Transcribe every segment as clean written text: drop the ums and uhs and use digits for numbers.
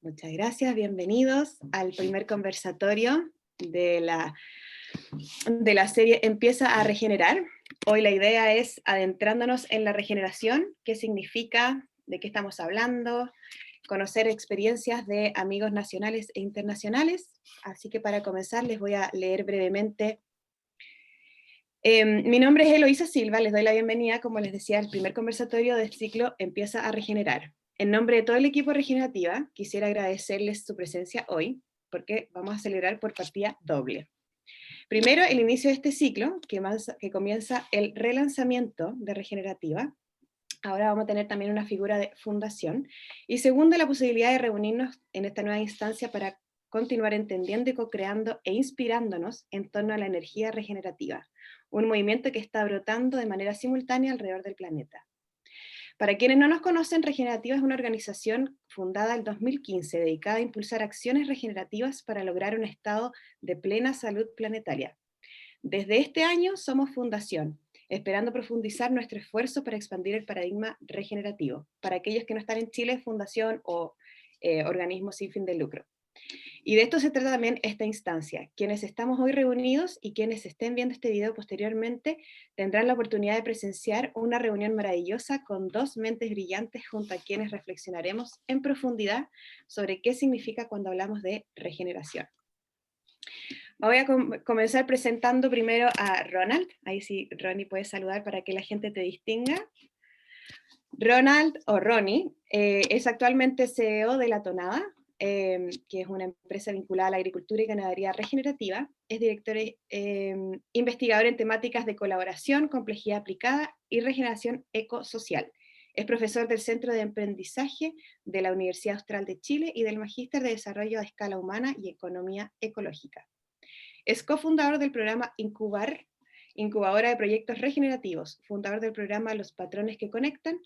Muchas gracias, bienvenidos al primer conversatorio de la serie Empieza a Regenerar. Hoy la idea es adentrándonos en la regeneración, qué significa, de qué estamos hablando, conocer experiencias de amigos nacionales e internacionales. Así que para comenzar les voy a leer brevemente. Mi nombre es Eloísa Silva, les doy la bienvenida, como les decía, al primer conversatorio del ciclo Empieza a Regenerar. En nombre de todo el equipo Regenerativa, quisiera agradecerles su presencia hoy, porque vamos a celebrar por partida doble. Primero, el inicio de este ciclo, que comienza el relanzamiento de Regenerativa. Ahora vamos a tener también una figura de fundación. Y segundo, la posibilidad de reunirnos en esta nueva instancia para continuar entendiendo y co-creando e inspirándonos en torno a la energía regenerativa, un movimiento que está brotando de manera simultánea alrededor del planeta. Para quienes no nos conocen, Regenerativa es una organización fundada en 2015 dedicada a impulsar acciones regenerativas para lograr un estado de plena salud planetaria. Desde este año somos fundación, esperando profundizar nuestro esfuerzo para expandir el paradigma regenerativo. Para aquellos que no están en Chile, fundación o organismo sin fin de lucro. Y de esto se trata también esta instancia. Quienes estamos hoy reunidos y quienes estén viendo este video posteriormente tendrán la oportunidad de presenciar una reunión maravillosa con dos mentes brillantes junto a quienes reflexionaremos en profundidad sobre qué significa cuando hablamos de regeneración. Voy a comenzar presentando primero a Ronald. Ahí sí, Ronnie, puedes saludar para que la gente te distinga. Ronald, o Ronnie, es actualmente CEO de La Tonada, que es una empresa vinculada a la agricultura y ganadería regenerativa. Es director investigador en temáticas de colaboración, complejidad aplicada y regeneración ecosocial. Es profesor del Centro de Aprendizaje de la Universidad Austral de Chile y del Magíster de Desarrollo a Escala Humana y Economía Ecológica. Es cofundador del programa Incubar, incubadora de proyectos regenerativos, fundador del programa Los Patrones que Conectan,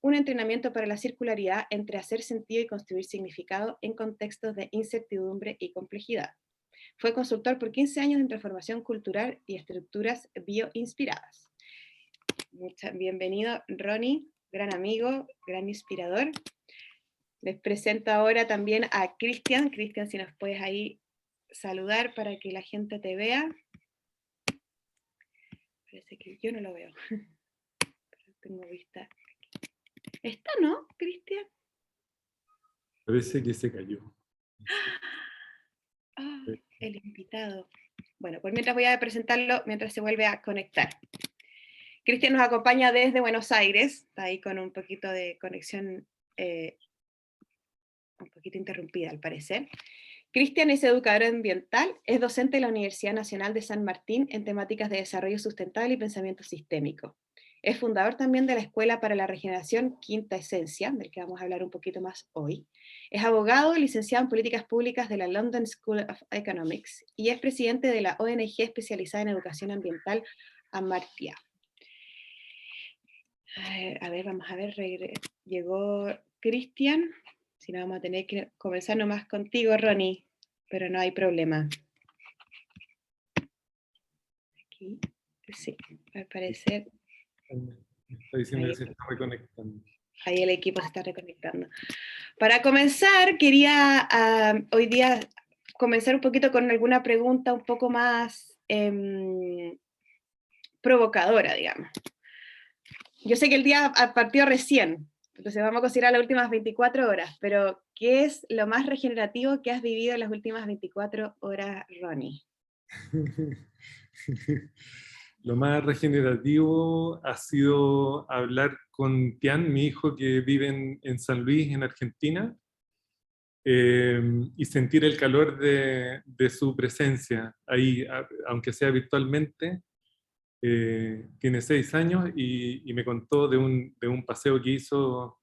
un entrenamiento para la circularidad entre hacer sentido y construir significado en contextos de incertidumbre y complejidad. Fue consultor por 15 años en transformación cultural y estructuras bioinspiradas. Bienvenido, Ronnie, gran amigo, gran inspirador. Les presento ahora también a Cristian. Cristian, si nos puedes ahí saludar para que la gente te vea. Parece que yo no lo veo. Pero tengo vista aquí. ¿Está, no, Cristian? Parece que se cayó. Ah, el invitado. Bueno, pues mientras voy a presentarlo, mientras se vuelve a conectar. Cristian nos acompaña desde Buenos Aires, está ahí con un poquito de conexión, un poquito interrumpida al parecer. Cristian es educador ambiental, es docente de la Universidad Nacional de San Martín en temáticas de desarrollo sustentable y pensamiento sistémico. Es fundador también de la Escuela para la Regeneración Quinta Esencia, del que vamos a hablar un poquito más hoy. Es abogado, licenciado en Políticas Públicas de la London School of Economics y es presidente de la ONG especializada en educación ambiental Amartya. A ver, vamos a ver, llegó Cristian. Si no, vamos a tener que comenzar nomás contigo, Ronnie, pero no hay problema. Aquí, sí, al parecer. Está diciendo que se está reconectando. Ahí el equipo se está reconectando. Para comenzar, quería hoy día comenzar un poquito con alguna pregunta un poco más provocadora, digamos. Yo sé que el día partió recién, entonces vamos a considerar las últimas 24 horas, pero ¿qué es lo más regenerativo que has vivido en las últimas 24 horas, Ronnie? Lo más regenerativo ha sido hablar con Tian, mi hijo que vive en San Luis, en Argentina, y sentir el calor de su presencia ahí, aunque sea virtualmente. Tiene 6 años y me contó de un paseo que hizo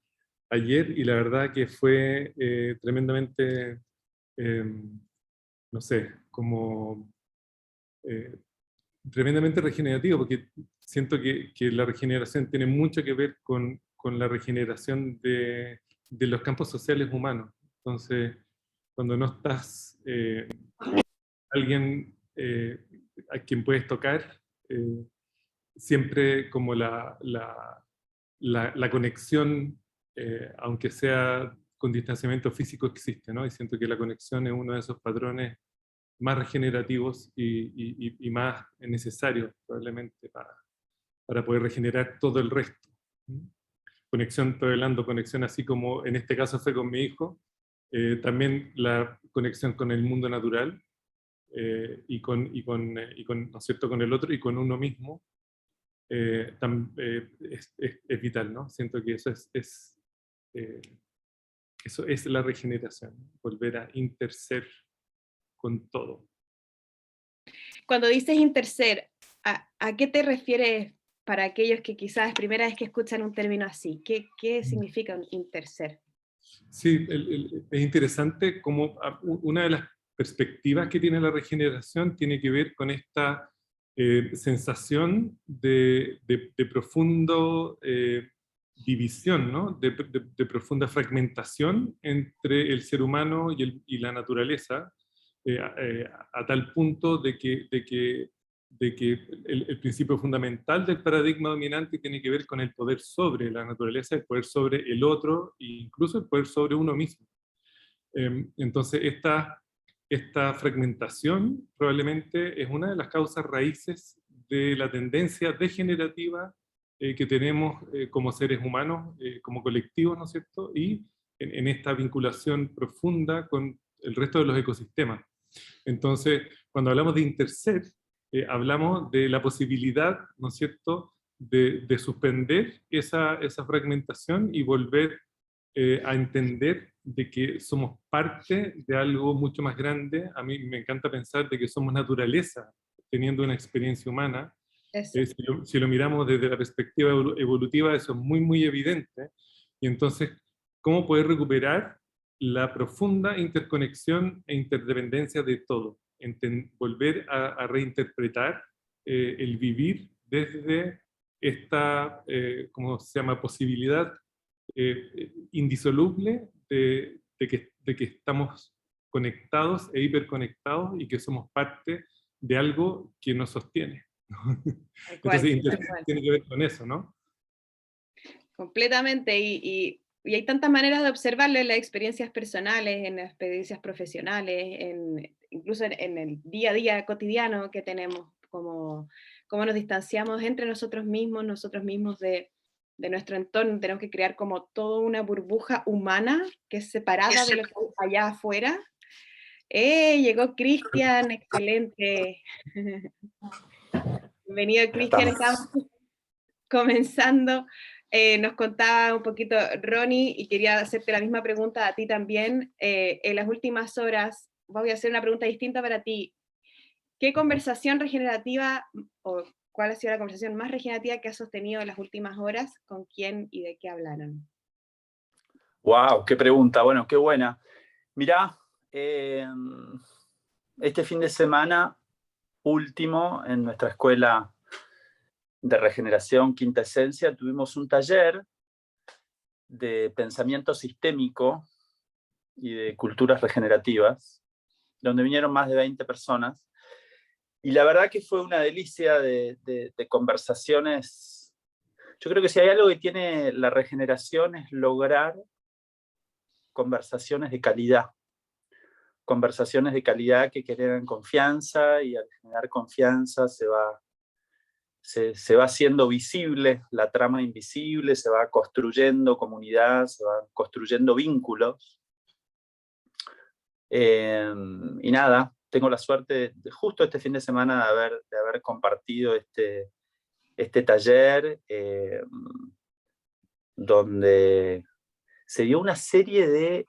ayer y la verdad que fue tremendamente, no sé, como tremendamente regenerativo, porque siento que la regeneración tiene mucho que ver con la regeneración de los campos sociales humanos. Entonces, cuando no estás alguien a quien puedes tocar, siempre como la conexión, aunque sea con distanciamiento físico existe, ¿no? Y siento que la conexión es uno de esos patrones más regenerativos y más necesarios probablemente para poder regenerar todo el resto. Conexión, estoy hablando conexión así como en este caso fue con mi hijo, también la conexión con el mundo natural, ¿no es cierto?, con el otro y con uno mismo, es vital, ¿no? Siento que eh, eso es la regeneración, volver a interser con todo. Cuando dices interser, ¿a qué te refieres para aquellos que quizás es primera vez que escuchan un término así? ¿Qué significa un interser? Sí, es interesante como una de las perspectivas que tiene la regeneración tiene que ver con esta sensación de profundo división, ¿no? De profunda fragmentación entre el ser humano y la naturaleza, a tal punto de que el principio fundamental del paradigma dominante tiene que ver con el poder sobre la naturaleza, el poder sobre el otro e incluso el poder sobre uno mismo. Entonces, esta fragmentación probablemente es una de las causas raíces de la tendencia degenerativa que tenemos como seres humanos, como colectivos, ¿no es cierto? Y en esta vinculación profunda con el resto de los ecosistemas. Entonces, cuando hablamos de interser, hablamos de la posibilidad, ¿no es cierto?, de suspender esa fragmentación y volver a entender de que somos parte de algo mucho más grande. A mí me encanta pensar de que somos naturaleza teniendo una experiencia humana. Eso. Si lo miramos desde la perspectiva evolutiva, eso es muy, muy evidente. Y entonces, ¿cómo poder recuperar la profunda interconexión e interdependencia de todo? Volver a reinterpretar el vivir desde esta, ¿cómo se llama?, posibilidad indisoluble de que estamos conectados e hiperconectados y que somos parte de algo que nos sostiene. Tal cual, Entonces, tal Internet cual. tiene que ver con eso, ¿no? Completamente, y hay tantas maneras de observarlo en las experiencias personales, en las experiencias profesionales, incluso en el día a día cotidiano que tenemos, cómo nos distanciamos entre nosotros mismos de nuestro entorno. Tenemos que crear como toda una burbuja humana que es separada de lo que hay allá afuera. Llegó Cristian, excelente. Bienvenido, Ya Cristian, estamos estamos. comenzando. Nos contaba un poquito Ronnie y quería hacerte la misma pregunta a ti también. En las últimas horas, voy a hacer una pregunta distinta para ti. ¿Qué conversación regenerativa o cuál ha sido la conversación más regenerativa que has sostenido en las últimas horas? ¿Con quién y de qué hablaron? Wow, qué pregunta. Bueno, qué buena. Mirá, este fin de semana último en nuestra escuela de regeneración Quinta Esencia tuvimos un taller de pensamiento sistémico y de culturas regenerativas, donde vinieron más de 20 personas. Y la verdad que fue una delicia de conversaciones. Yo creo que si hay algo que tiene la regeneración es lograr conversaciones de calidad. Conversaciones de calidad que generan confianza, y al generar confianza se va haciendo visible la trama invisible, se va construyendo comunidad, se van construyendo vínculos. Y nada, tengo la suerte de justo este fin de semana de haber compartido este taller, donde se dio una serie de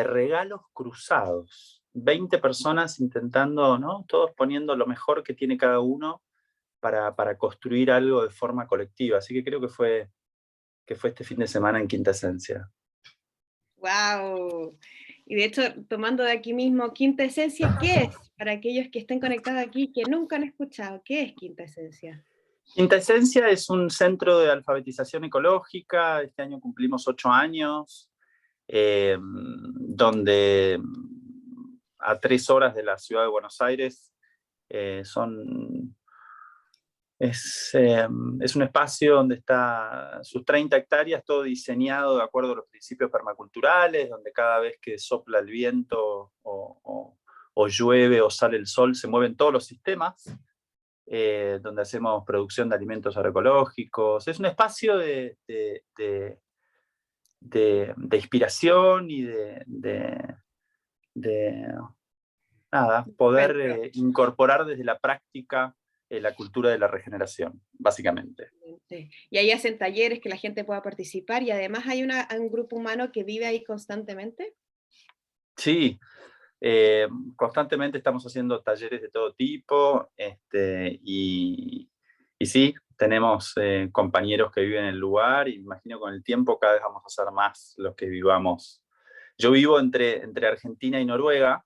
regalos cruzados. 20 personas intentando, ¿no?, todos poniendo lo mejor que tiene cada uno para construir algo de forma colectiva. Así que creo que fue este fin de semana en Quinta Esencia. ¡Wow! Y de hecho, tomando de aquí mismo, Quinta Esencia, ¿qué es? Para aquellos que estén conectados aquí, que nunca han escuchado, ¿qué es Quinta Esencia? Quinta Esencia es un centro de alfabetización ecológica. Este año cumplimos 8 años, donde a 3 horas de la ciudad de Buenos Aires son Es un espacio donde está sus 30 hectáreas, todo diseñado de acuerdo a los principios permaculturales, donde cada vez que sopla el viento o llueve o sale el sol, se mueven todos los sistemas, donde hacemos producción de alimentos agroecológicos. Es un espacio de inspiración y nada, poder incorporar desde la práctica la cultura de la regeneración, básicamente. Y ahí hacen talleres que la gente pueda participar, y además hay un grupo humano que vive ahí constantemente. Sí, constantemente estamos haciendo talleres de todo tipo, y sí, tenemos compañeros que viven en el lugar, y imagino con el tiempo cada vez vamos a ser más los que vivamos. Yo vivo entre Argentina y Noruega,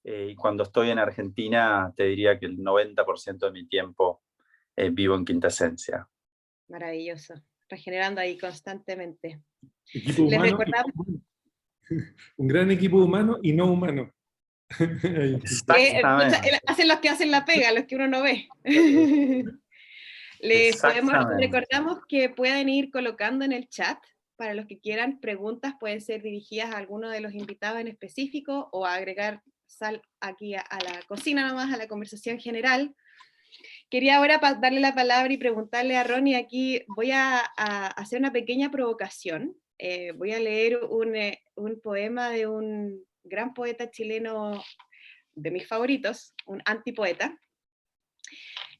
y cuando estoy en Argentina te diría que el 90% de mi tiempo vivo en Quintaesencia. Maravilloso, regenerando ahí constantemente. Equipo Les humano, recordamos un gran equipo humano y no humano. Exactamente. Hacen los que hacen la pega, los que uno no ve. Les recordamos que pueden ir colocando en el chat, para los que quieran, preguntas pueden ser dirigidas a alguno de los invitados en específico, o a agregar sal aquí a la cocina nomás, a la conversación general. Quería ahora darle la palabra y preguntarle a Ronnie. Aquí voy a hacer una pequeña provocación. Voy a leer un poema de un gran poeta chileno, de mis favoritos, un antipoeta.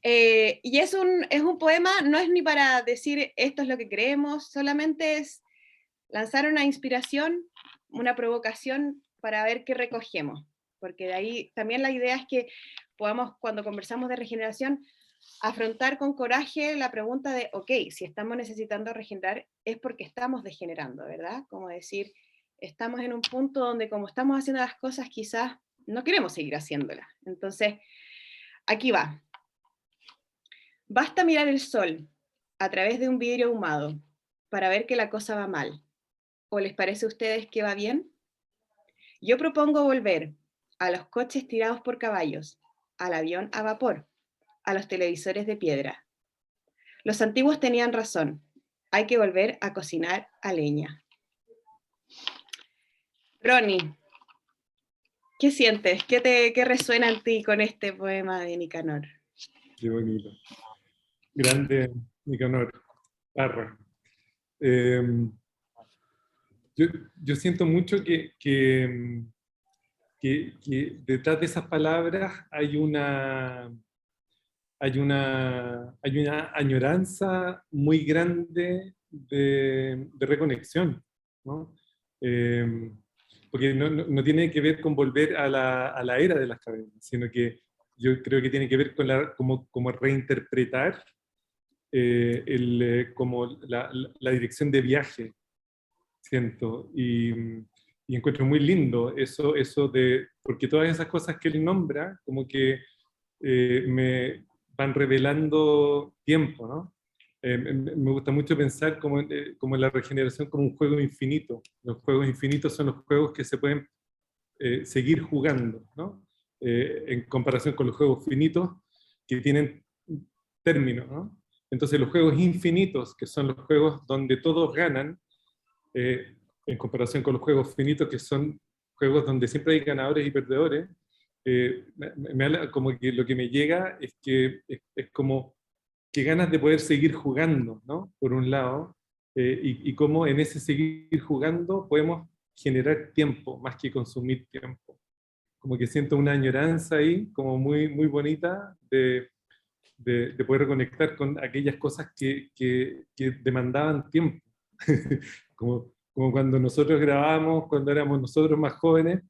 Y es un poema, no es ni para decir esto es lo que creemos, solamente es lanzar una inspiración, una provocación para ver qué recogemos. Porque de ahí también la idea es que podamos, cuando conversamos de regeneración, afrontar con coraje la pregunta de, ok, si estamos necesitando regenerar, es porque estamos degenerando, ¿verdad? Como decir, estamos en un punto donde, como estamos haciendo las cosas, quizás no queremos seguir haciéndolas. Entonces, aquí va. Basta mirar el sol a través de un vidrio ahumado para ver que la cosa va mal. ¿O les parece a ustedes que va bien? Yo propongo volver a los coches tirados por caballos, al avión a vapor, a los televisores de piedra. Los antiguos tenían razón. Hay que volver a cocinar a leña. Ronnie, ¿qué sientes? ¿Qué resuena en ti con este poema de Nicanor? Qué bonito. Grande Nicanor Parra. Yo siento mucho que detrás de esas palabras hay una añoranza muy grande de reconexión, ¿no? Porque no tiene que ver con volver a la era de las cavernas, sino que yo creo que tiene que ver con como reinterpretar como la dirección de viaje, siento, y encuentro muy lindo eso porque todas esas cosas que él nombra, como que me van revelando tiempo, ¿no? Me gusta mucho pensar como la regeneración como un juego infinito. Los juegos infinitos son los juegos que se pueden seguir jugando, ¿no? En comparación con los juegos finitos que tienen término, ¿no? Entonces los juegos infinitos, que son los juegos donde todos ganan, en comparación con los juegos finitos, que son juegos donde siempre hay ganadores y perdedores, como que lo que me llega es que es como que ganas de poder seguir jugando, ¿no? Por un lado, y cómo en ese seguir jugando podemos generar tiempo más que consumir tiempo. Como que siento una añoranza ahí, como muy, muy bonita, de poder reconectar con aquellas cosas que demandaban tiempo. como cuando nosotros grabábamos, cuando éramos nosotros más jóvenes,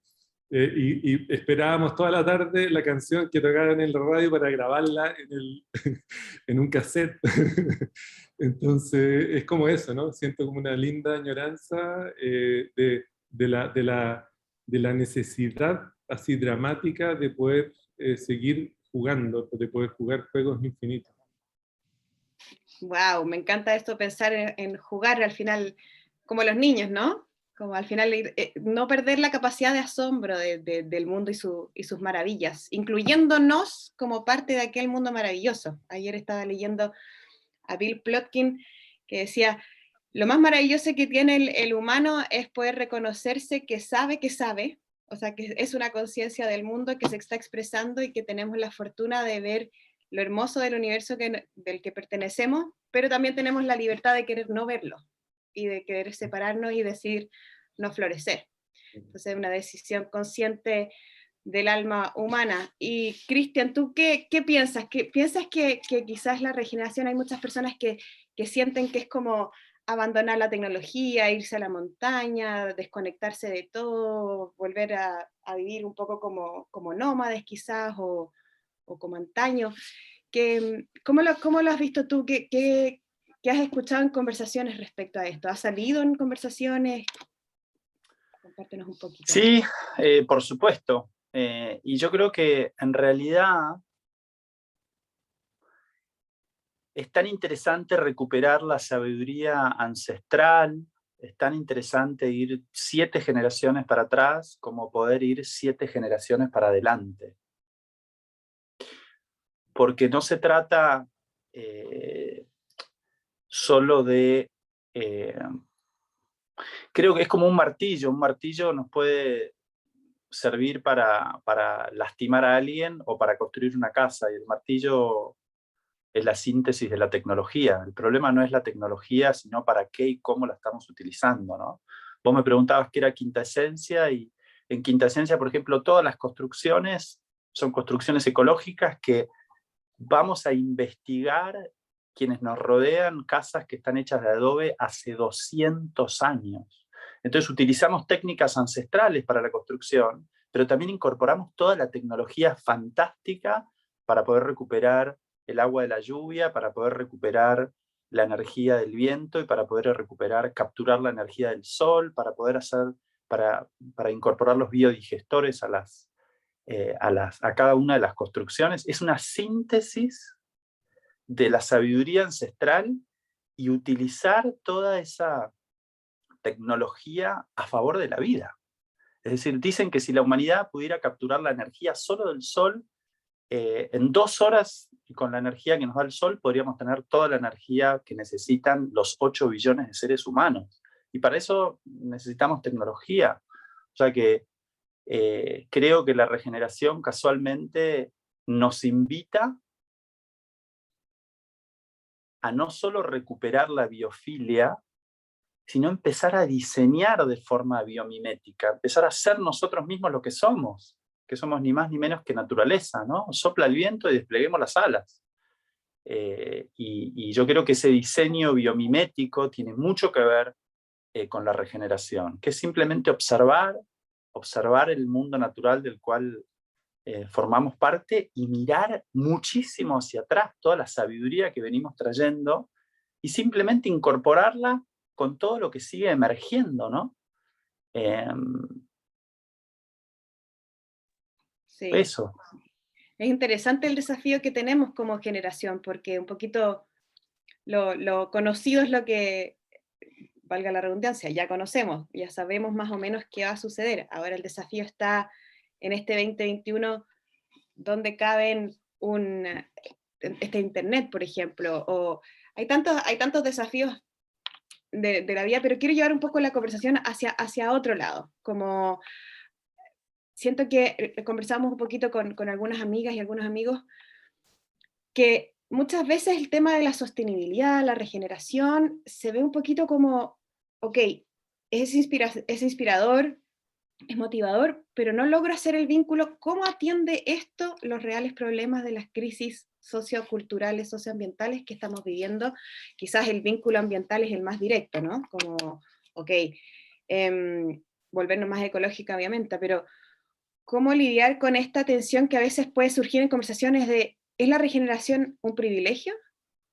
y esperábamos toda la tarde la canción que tocaban en la radio para grabarla en un cassette. Entonces es como eso, ¿no? Siento como una linda añoranza de la necesidad así dramática de poder seguir jugando, de poder jugar juegos infinitos. Wow, me encanta esto, pensar en jugar al final, como los niños, ¿no? Como al final no perder la capacidad de asombro del mundo y sus maravillas, incluyéndonos como parte de aquel mundo maravilloso. Ayer estaba leyendo a Bill Plotkin que decía, lo más maravilloso que tiene el humano es poder reconocerse que sabe, o sea, que es una conciencia del mundo que se está expresando y que tenemos la fortuna de ver lo hermoso del universo del que pertenecemos, pero también tenemos la libertad de querer no verlo y de querer separarnos y decir no florecer. Entonces es una decisión consciente del alma humana. Y Cristian, ¿tú qué piensas? ¿Piensas que quizás la regeneración, hay muchas personas que sienten que es como abandonar la tecnología, irse a la montaña, desconectarse de todo, volver a vivir un poco como nómades quizás, o como antaño? ¿Cómo lo has visto tú? ¿Qué has escuchado en conversaciones respecto a esto? ¿Has salido en conversaciones? Compártenos un poquito. Sí, por supuesto. Y yo creo que en realidad es tan interesante recuperar la sabiduría ancestral, es tan interesante ir 7 generaciones para atrás como poder ir 7 generaciones para adelante. Porque no se trata solo de... creo que es como un martillo nos puede servir para lastimar a alguien o para construir una casa, y el martillo es la síntesis de la tecnología. El problema no es la tecnología, sino para qué y cómo la estamos utilizando, ¿no? Vos me preguntabas qué era Quinta Esencia, y en Quinta Esencia, por ejemplo, todas las construcciones son construcciones ecológicas que vamos a investigar quienes nos rodean, casas que están hechas de adobe hace 200 años. Entonces utilizamos técnicas ancestrales para la construcción, pero también incorporamos toda la tecnología fantástica para poder recuperar el agua de la lluvia, para poder recuperar la energía del viento y para poder capturar la energía del sol, para poder para incorporar los biodigestores a cada una de las construcciones. Es una síntesis de la sabiduría ancestral y utilizar toda esa tecnología a favor de la vida. Es decir, dicen que si la humanidad pudiera capturar la energía solo del sol, en 2 horas, con la energía que nos da el sol, podríamos tener toda la energía que necesitan los 8 billones de seres humanos. Y para eso necesitamos tecnología. O sea que creo que la regeneración casualmente nos invita a no solo recuperar la biofilia, sino empezar a diseñar de forma biomimética, empezar a ser nosotros mismos lo que somos ni más ni menos que naturaleza, ¿no? Sopla el viento y despleguemos las alas. Y yo creo que ese diseño biomimético tiene mucho que ver con la regeneración, que es simplemente observar el mundo natural del cual formamos parte y mirar muchísimo hacia atrás toda la sabiduría que venimos trayendo y simplemente incorporarla con todo lo que sigue emergiendo, ¿no? Sí. Eso. Es interesante el desafío que tenemos como generación, porque un poquito lo conocido es lo que, valga la redundancia, ya conocemos, ya sabemos más o menos qué va a suceder. Ahora el desafío está en este 2021, donde caben este internet, por ejemplo, o hay tantos desafíos de la vida, pero quiero llevar un poco la conversación hacia otro lado, como siento que conversamos un poquito con algunas amigas y algunos amigos, que muchas veces el tema de la sostenibilidad, la regeneración, se ve un poquito como, ok, es inspirador, es motivador, pero no logro hacer el vínculo. ¿Cómo atiende esto los reales problemas de las crisis socioculturales, socioambientales que estamos viviendo? Quizás el vínculo ambiental es el más directo, ¿no? Como, ok, volvernos más ecológica, obviamente, pero ¿cómo lidiar con esta tensión que a veces puede surgir en conversaciones de, ¿es la regeneración un privilegio?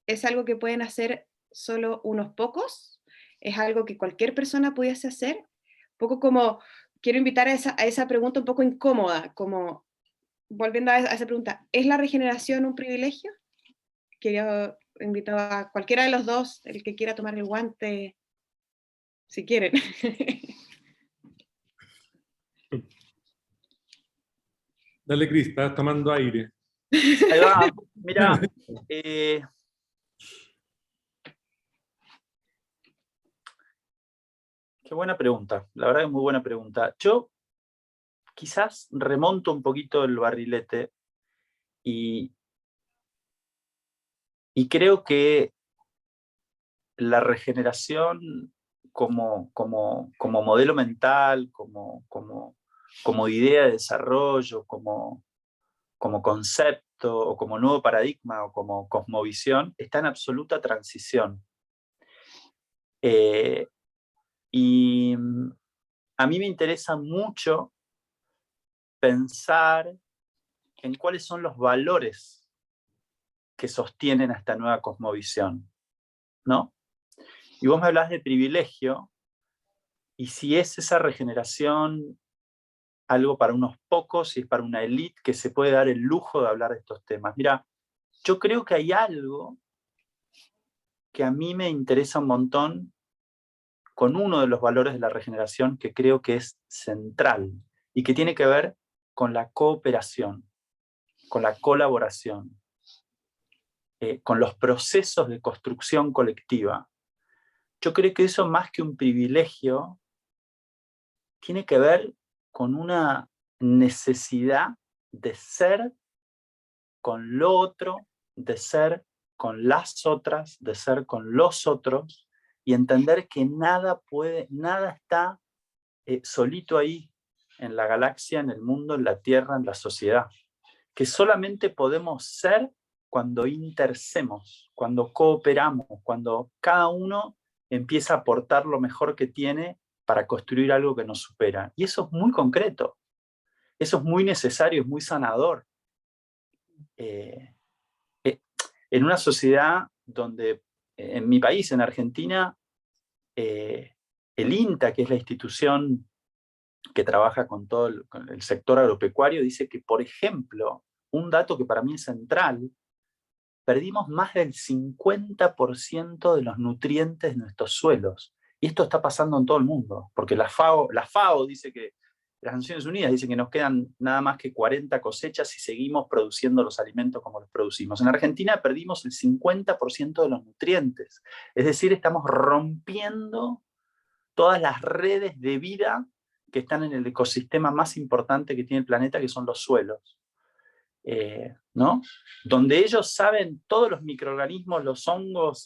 ¿Es algo que pueden hacer solo unos pocos? ¿Es algo que cualquier persona pudiese hacer? Un poco como, quiero invitar a esa pregunta un poco incómoda, como volviendo a esa pregunta, ¿es la regeneración un privilegio? Quiero invitar a cualquiera de los dos, el que quiera tomar el guante, si quieren. Dale, Cris, estás tomando aire. Ahí va, mira, qué buena pregunta, la verdad es muy buena pregunta. Yo quizás remonto un poquito el barrilete y creo que la regeneración como modelo mental, como idea de desarrollo, como concepto, o como nuevo paradigma, o como cosmovisión, está en absoluta transición. Y a mí me interesa mucho pensar en cuáles son los valores que sostienen a esta nueva cosmovisión, ¿no? Y vos me hablás de privilegio, y si es esa regeneración algo para unos pocos, y es para una élite que se puede dar el lujo de hablar de estos temas. Mira, yo creo que hay algo que a mí me interesa un montón con uno de los valores de la regeneración que creo que es central y que tiene que ver con la cooperación, con la colaboración, con los procesos de construcción colectiva. Yo creo que eso, más que un privilegio, tiene que ver con una necesidad de ser con lo otro, de ser con las otras, de ser con los otros, y entender que nada está solito ahí, en la galaxia, en el mundo, en la Tierra, en la sociedad. Que solamente podemos ser cuando intersemos, cuando cooperamos, cuando cada uno empieza a aportar lo mejor que tiene para construir algo que nos supera. Y eso es muy concreto, eso es muy necesario, es muy sanador. En una sociedad donde, en mi país, en Argentina, el INTA, que es la institución que trabaja con con el sector agropecuario, dice que, por ejemplo, un dato que para mí es central, perdimos más del 50% de los nutrientes de nuestros suelos. Y esto está pasando en todo el mundo, porque la FAO dice que, las Naciones Unidas dicen que nos quedan nada más que 40 cosechas si seguimos produciendo los alimentos como los producimos. En Argentina perdimos el 50% de los nutrientes. Es decir, estamos rompiendo todas las redes de vida que están en el ecosistema más importante que tiene el planeta, que son los suelos. ¿No? Donde ellos saben, todos los microorganismos, los hongos,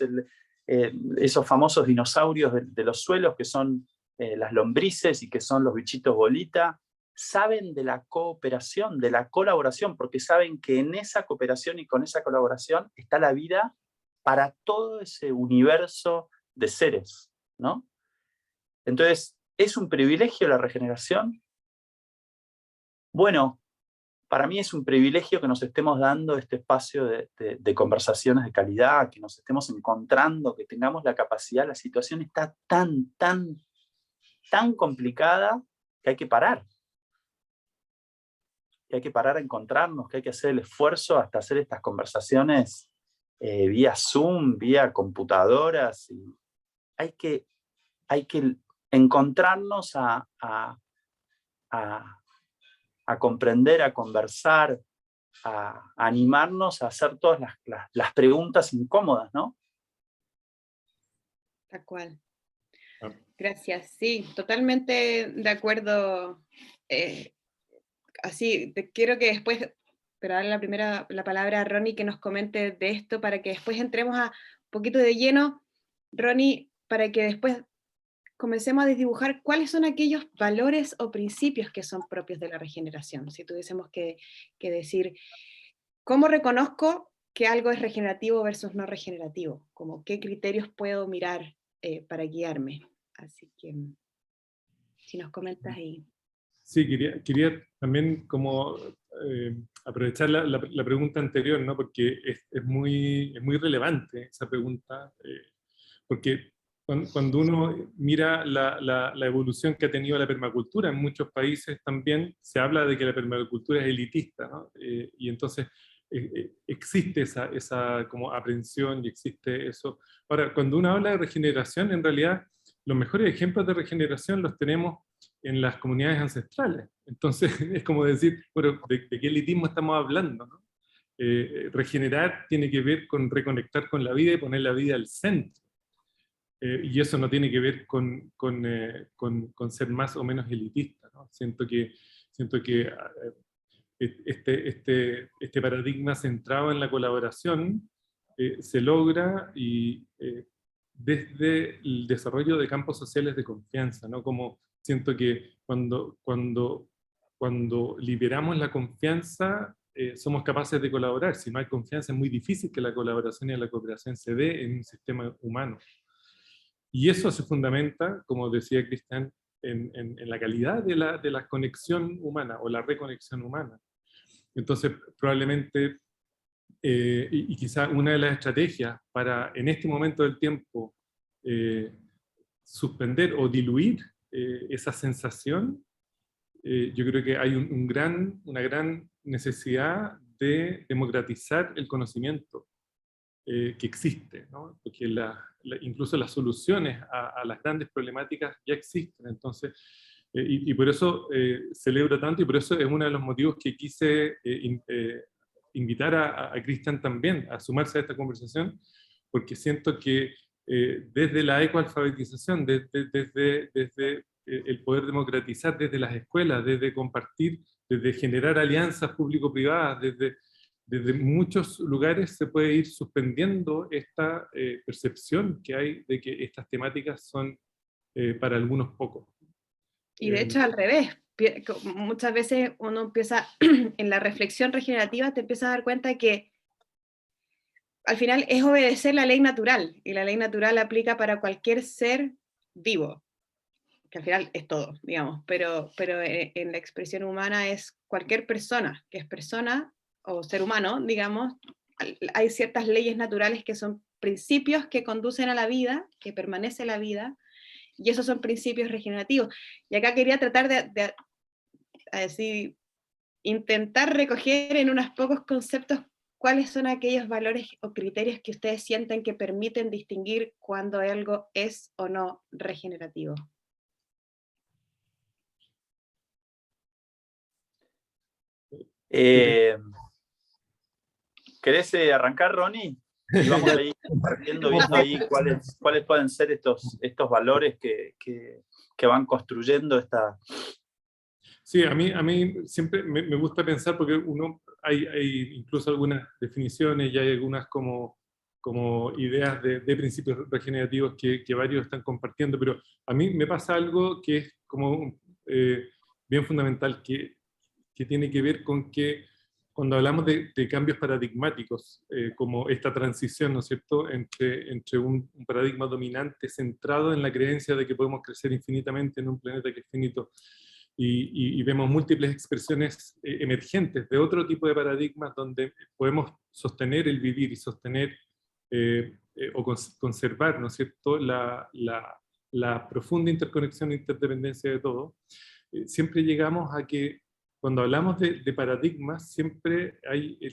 esos famosos dinosaurios de los suelos, que son las lombrices y que son los bichitos bolita, saben de la cooperación, de la colaboración, porque saben que en esa cooperación y con esa colaboración está la vida para todo ese universo de seres, ¿no? Entonces, ¿es un privilegio la regeneración? Bueno, para mí es un privilegio que nos estemos dando este espacio de conversaciones de calidad, que nos estemos encontrando, que tengamos la capacidad. La situación está tan complicada que hay que parar. Que hay que parar a encontrarnos, que hay que hacer el esfuerzo hasta hacer estas conversaciones vía Zoom, vía computadoras. Y hay que encontrarnos a comprender, a conversar, a animarnos a hacer todas las preguntas incómodas, ¿no? Tal cual. Gracias, sí, totalmente de acuerdo. Así, quiero que después, pero darle la palabra a Ronnie, que nos comente de esto, para que después entremos a un poquito de lleno, Ronnie, para que después comencemos a desdibujar cuáles son aquellos valores o principios que son propios de la regeneración. Si tuviésemos que decir, ¿cómo reconozco que algo es regenerativo versus no regenerativo? Como, ¿qué criterios puedo mirar para guiarme? Así que, si nos comentas ahí. Sí, quería también como aprovechar la pregunta anterior, ¿no? Porque es muy relevante esa pregunta, porque cuando uno mira la evolución que ha tenido la permacultura en muchos países también, se habla de que la permacultura es elitista, ¿no? Y entonces existe esa como aprensión y existe eso. Ahora, cuando uno habla de regeneración, en realidad los mejores ejemplos de regeneración los tenemos en las comunidades ancestrales. Entonces, es como decir, bueno, ¿de qué elitismo estamos hablando, ¿no? Regenerar tiene que ver con reconectar con la vida y poner la vida al centro. Y eso no tiene que ver con ser más o menos elitista, ¿no? Siento que este paradigma centrado en la colaboración se logra desde el desarrollo de campos sociales de confianza, ¿no? Como siento que cuando liberamos la confianza, somos capaces de colaborar. Si no hay confianza, es muy difícil que la colaboración y la cooperación se dé en un sistema humano. Y eso se fundamenta, como decía Cristian, en la calidad de la conexión humana o la reconexión humana. Entonces, probablemente, y quizá una de las estrategias para, en este momento del tiempo, suspender o diluir esa sensación, yo creo que hay una gran necesidad de democratizar el conocimiento que existe, ¿no? Porque incluso las soluciones a las grandes problemáticas ya existen. Entonces, y por eso celebro tanto, y por eso es uno de los motivos que quise invitar a Cristian también a sumarse a esta conversación, porque siento que desde la ecoalfabetización, desde el poder democratizar, desde las escuelas, desde compartir, desde generar alianzas público-privadas, desde muchos lugares se puede ir suspendiendo esta percepción que hay de que estas temáticas son para algunos pocos. Y de hecho al revés, muchas veces uno empieza, en la reflexión regenerativa te empiezas a dar cuenta que al final es obedecer la ley natural, y la ley natural aplica para cualquier ser vivo, que al final es todo, digamos, pero en la expresión humana es cualquier persona, que es persona o ser humano, digamos, hay ciertas leyes naturales que son principios que conducen a la vida, que permanece la vida, y esos son principios regenerativos. Y acá quería tratar de decir, intentar recoger en unos pocos conceptos cuáles son aquellos valores o criterios que ustedes sienten que permiten distinguir cuando algo es o no regenerativo. ¿Querés arrancar, Ronnie? Y vamos a ir partiendo, viendo ahí cuáles pueden ser estos valores que van construyendo esta... Sí, a mí siempre me gusta pensar, porque hay incluso algunas definiciones y hay algunas como ideas de principios regenerativos que varios están compartiendo, pero a mí me pasa algo que es como bien fundamental, que tiene que ver con que cuando hablamos de cambios paradigmáticos, como esta transición, ¿no es cierto?, entre un paradigma dominante centrado en la creencia de que podemos crecer infinitamente en un planeta que es finito, y vemos múltiples expresiones emergentes de otro tipo de paradigmas donde podemos sostener el vivir y sostener o conservar, ¿no es cierto?, la profunda interconexión e interdependencia de todo. Siempre llegamos a que cuando hablamos de paradigmas, siempre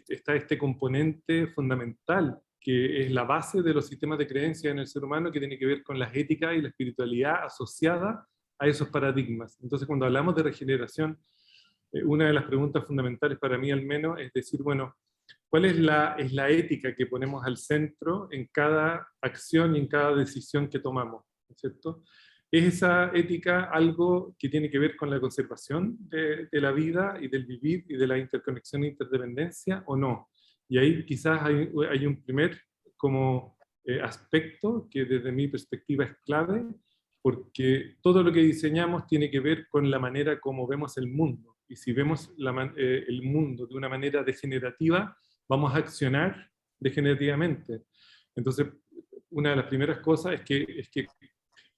está este componente fundamental, que es la base de los sistemas de creencia en el ser humano, que tiene que ver con las éticas y la espiritualidad asociada a esos paradigmas. Entonces, cuando hablamos de regeneración, una de las preguntas fundamentales para mí al menos es decir, bueno, ¿cuál es la ética que ponemos al centro en cada acción y en cada decisión que tomamos? ¿No es cierto? ¿Es esa ética algo que tiene que ver con la conservación de la vida y del vivir y de la interconexión e interdependencia o no? Y ahí quizás hay un primer como aspecto que desde mi perspectiva es clave, porque todo lo que diseñamos tiene que ver con la manera como vemos el mundo. Y si vemos el mundo de una manera degenerativa, vamos a accionar degenerativamente. Entonces, una de las primeras cosas es que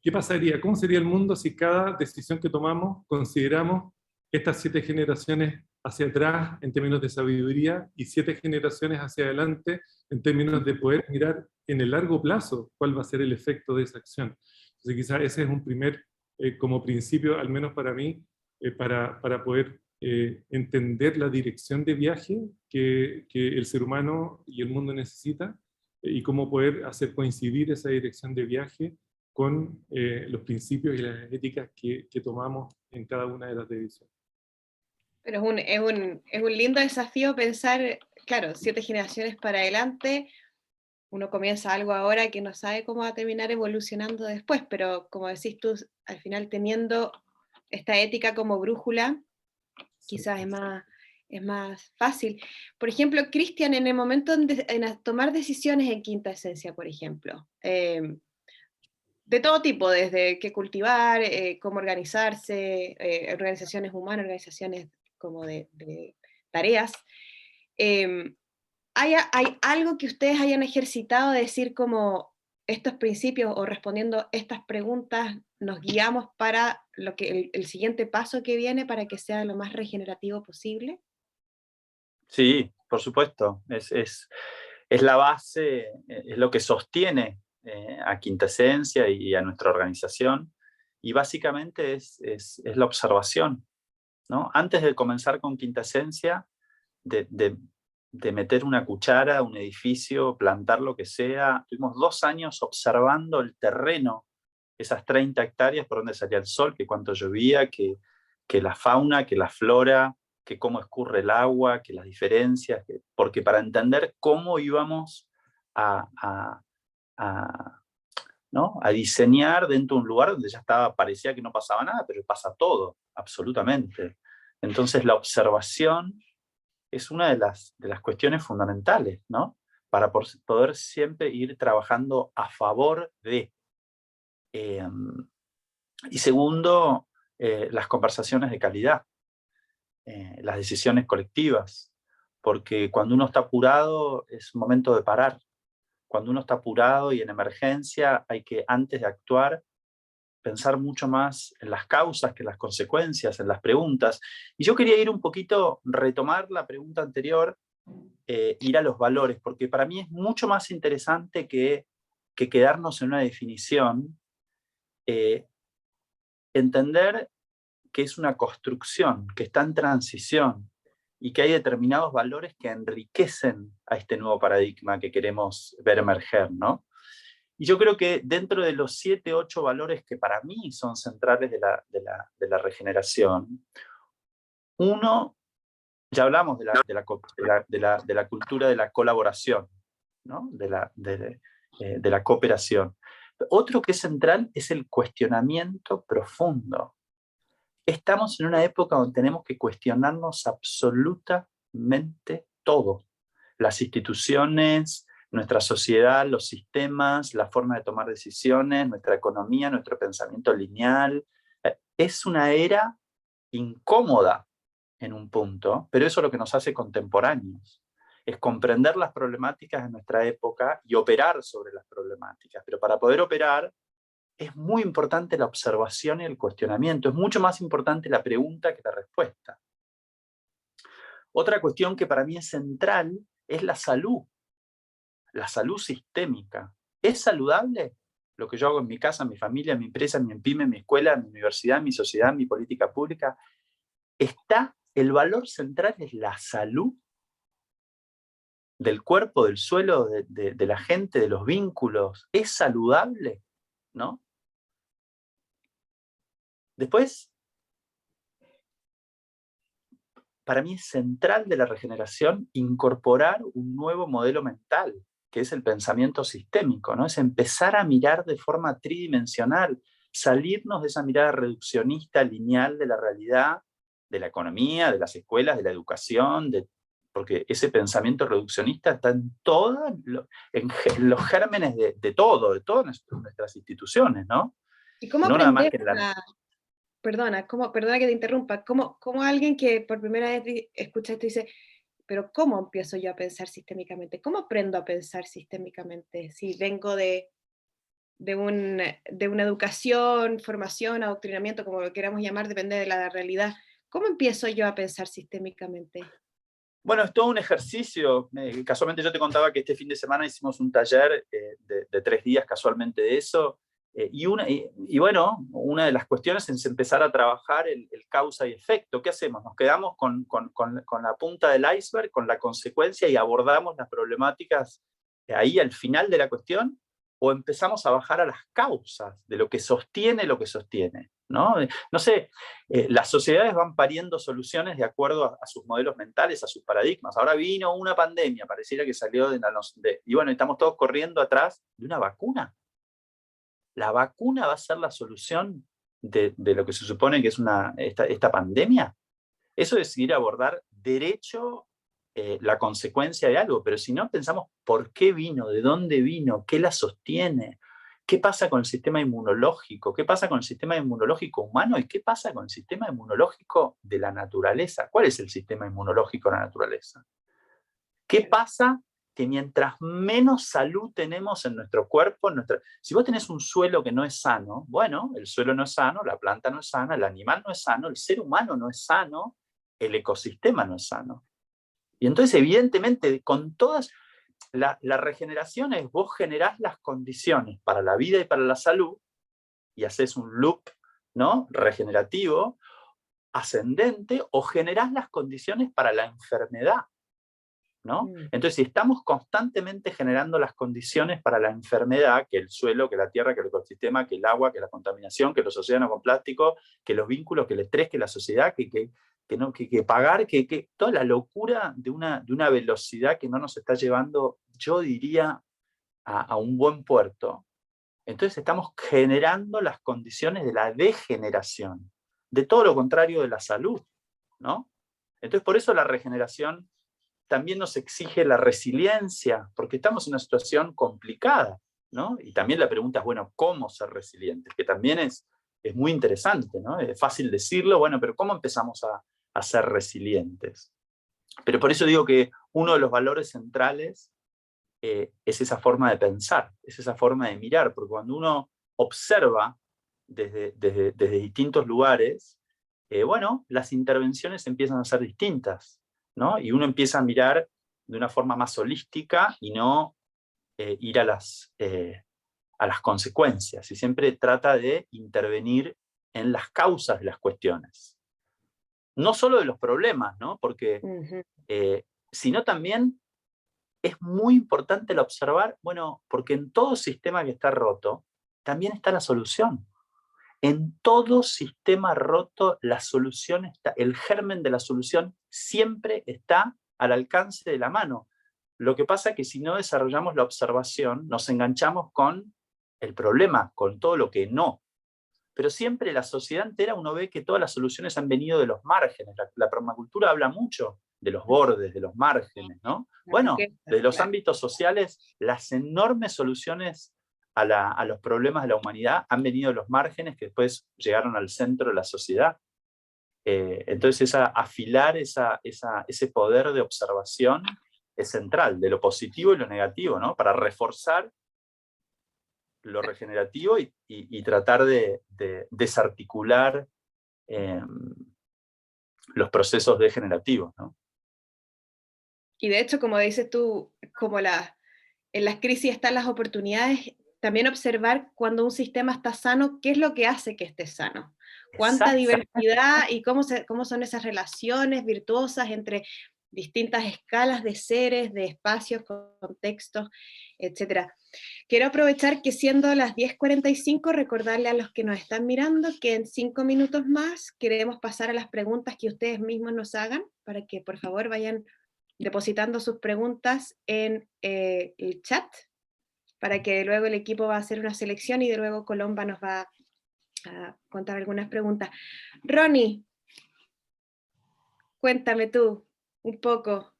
¿qué pasaría? ¿Cómo sería el mundo si cada decisión que tomamos consideramos estas 7 generaciones hacia atrás en términos de sabiduría y 7 generaciones hacia adelante en términos de poder mirar en el largo plazo cuál va a ser el efecto de esa acción? Entonces quizás ese es un primer, como principio, al menos para mí, para poder entender la dirección de viaje que el ser humano y el mundo necesita, y cómo poder hacer coincidir esa dirección de viaje con los principios y las éticas que tomamos en cada una de las divisiones. Pero es un lindo desafío pensar, claro, 7 generaciones para adelante, uno comienza algo ahora que no sabe cómo va a terminar evolucionando después, pero como decís tú, al final teniendo esta ética como brújula, quizás es más fácil. Por ejemplo, Cristian, en el momento en tomar decisiones en Quinta Esencia, por ejemplo, de todo tipo, desde qué cultivar, cómo organizarse, organizaciones humanas, organizaciones como de tareas, ¿hay algo que ustedes hayan ejercitado de decir como estos principios o respondiendo estas preguntas nos guiamos para lo que el siguiente paso que viene para que sea lo más regenerativo posible? Sí, por supuesto. Es la base, es lo que sostiene a Quinta Esencia y a nuestra organización. Y básicamente es la observación, ¿no? Antes de comenzar con Quinta Esencia, de meter una cuchara, un edificio, plantar lo que sea, tuvimos 2 años observando el terreno, esas 30 hectáreas por donde salía el sol, que cuánto llovía, que la fauna, que la flora, que cómo escurre el agua, que las diferencias, porque para entender cómo íbamos a, ¿no? a diseñar dentro de un lugar donde ya estaba, parecía que no pasaba nada, pero pasa todo, absolutamente. Entonces la observación es una de las cuestiones fundamentales, ¿no? Para poder siempre ir trabajando a favor de. Y segundo, las conversaciones de calidad, las decisiones colectivas, porque cuando uno está apurado es un momento de parar. Cuando uno está apurado y en emergencia hay que, antes de actuar, pensar mucho más en las causas que en las consecuencias, en las preguntas. Y yo quería ir un poquito, retomar la pregunta anterior, ir a los valores, porque para mí es mucho más interesante que quedarnos en una definición, entender que es una construcción, que está en transición, y que hay determinados valores que enriquecen a este nuevo paradigma que queremos ver emerger, ¿no? Y yo creo que dentro de los 7, 8 valores que para mí son centrales de la regeneración, uno, ya hablamos de la cultura de la colaboración, ¿no? de la cooperación. Otro que es central es el cuestionamiento profundo. Estamos en una época donde tenemos que cuestionarnos absolutamente todo. Las instituciones, nuestra sociedad, los sistemas, la forma de tomar decisiones, nuestra economía, nuestro pensamiento lineal. Es una era incómoda en un punto, pero eso es lo que nos hace contemporáneos. Es comprender las problemáticas de nuestra época y operar sobre las problemáticas. Pero para poder operar es muy importante la observación y el cuestionamiento. Es mucho más importante la pregunta que la respuesta. Otra cuestión que para mí es central es la salud sistémica. ¿Es saludable lo que yo hago en mi casa, en mi familia, en mi empresa, en mi pyme, en mi escuela, en mi universidad, en mi sociedad, en mi política pública? El valor central es la salud del cuerpo, del suelo, de la gente, de los vínculos. ¿Es saludable? ¿No? Después, para mí es central de la regeneración incorporar un nuevo modelo mental, que es el pensamiento sistémico, ¿no? Es empezar a mirar de forma tridimensional, salirnos de esa mirada reduccionista, lineal de la realidad, de la economía, de las escuelas, de la educación, porque ese pensamiento reduccionista está en los gérmenes de todas nuestras instituciones, ¿no? ¿Y cómo No nada más aprender que perdona que te interrumpa, ¿cómo alguien que por primera vez escucha esto dice, pero ¿cómo empiezo yo a pensar sistémicamente? ¿Cómo aprendo a pensar sistémicamente? Si vengo de una educación, formación, adoctrinamiento, como lo queramos llamar, depende de la realidad. ¿Cómo empiezo yo a pensar sistémicamente? Bueno, es todo un ejercicio. Casualmente yo te contaba que este fin de semana hicimos un taller de 3 días casualmente de eso. Y bueno, una de las cuestiones es empezar a trabajar el causa y efecto. ¿Qué hacemos? ¿Nos quedamos con la punta del iceberg, con la consecuencia y abordamos las problemáticas ahí al final de la cuestión? ¿O empezamos a bajar a las causas de lo que sostiene, ¿no? No sé, las sociedades van pariendo soluciones de acuerdo a sus modelos mentales, a sus paradigmas. Ahora vino una pandemia, pareciera que salió y bueno, estamos todos corriendo atrás de una vacuna. ¿La vacuna va a ser la solución de lo que se supone que es esta pandemia? Eso es ir a abordar derecho la consecuencia de algo, pero si no pensamos por qué vino, de dónde vino, qué la sostiene, qué pasa con el sistema inmunológico, qué pasa con el sistema inmunológico humano y qué pasa con el sistema inmunológico de la naturaleza. ¿Cuál es el sistema inmunológico de la naturaleza? ¿Qué pasa? Que mientras menos salud tenemos en nuestro cuerpo, si vos tenés un suelo que no es sano, bueno, el suelo no es sano, la planta no es sana, el animal no es sano, el ser humano no es sano, el ecosistema no es sano. Y entonces, evidentemente, con todas, la regeneración es vos generás las condiciones para la vida y para la salud, y haces un loop, ¿no?, regenerativo, ascendente, o generás las condiciones para la enfermedad, ¿no? Entonces, si estamos constantemente generando las condiciones para la enfermedad, que el suelo, que la tierra, que el ecosistema, que el agua, que la contaminación, que los océanos con plástico, que los vínculos, que el estrés, que la sociedad, que pagar, que toda la locura de una velocidad que no nos está llevando, yo diría, a un buen puerto. Entonces estamos generando las condiciones de la degeneración, de todo lo contrario de la salud, ¿no? Entonces, por eso la regeneración también nos exige la resiliencia, porque estamos en una situación complicada, ¿no? Y también la pregunta es, bueno, ¿cómo ser resilientes? Que también es muy interesante, ¿no? Es fácil decirlo, bueno, pero ¿cómo empezamos a ser resilientes? Pero por eso digo que uno de los valores centrales es esa forma de pensar, es esa forma de mirar, porque cuando uno observa desde distintos lugares, bueno, las intervenciones empiezan a ser distintas, ¿no? Y uno empieza a mirar de una forma más holística y no ir a las consecuencias, y siempre trata de intervenir en las causas de las cuestiones. No solo de los problemas, ¿no? Porque, sino también es muy importante el observar, bueno, porque en todo sistema que está roto, también está la solución. En todo sistema roto, la solución está, el germen de la solución siempre está al alcance de la mano. Lo que pasa es que si no desarrollamos la observación, nos enganchamos con el problema, con todo lo que no. Pero siempre la sociedad entera uno ve que todas las soluciones han venido de los márgenes. La permacultura habla mucho de los bordes, de los márgenes, ¿no? Bueno, de los ámbitos sociales, las enormes soluciones a los problemas de la humanidad han venido de los márgenes que después llegaron al centro de la sociedad. Entonces, afilar ese poder de observación es central, de lo positivo y lo negativo, ¿no? Para reforzar lo regenerativo y tratar de desarticular los procesos degenerativos, ¿no? Y de hecho, como dices tú, como en las crisis están las oportunidades, también observar cuando un sistema está sano, qué es lo que hace que esté sano. Cuánta diversidad y cómo son esas relaciones virtuosas entre distintas escalas de seres, de espacios, contextos, etc. Quiero aprovechar que siendo las 10:45, recordarle a los que nos están mirando que en 5 minutos más queremos pasar a las preguntas que ustedes mismos nos hagan, para que por favor vayan depositando sus preguntas en el chat, para que luego el equipo va a hacer una selección y de luego Colomba nos va a contar algunas preguntas. Ronnie, cuéntame tú un poco,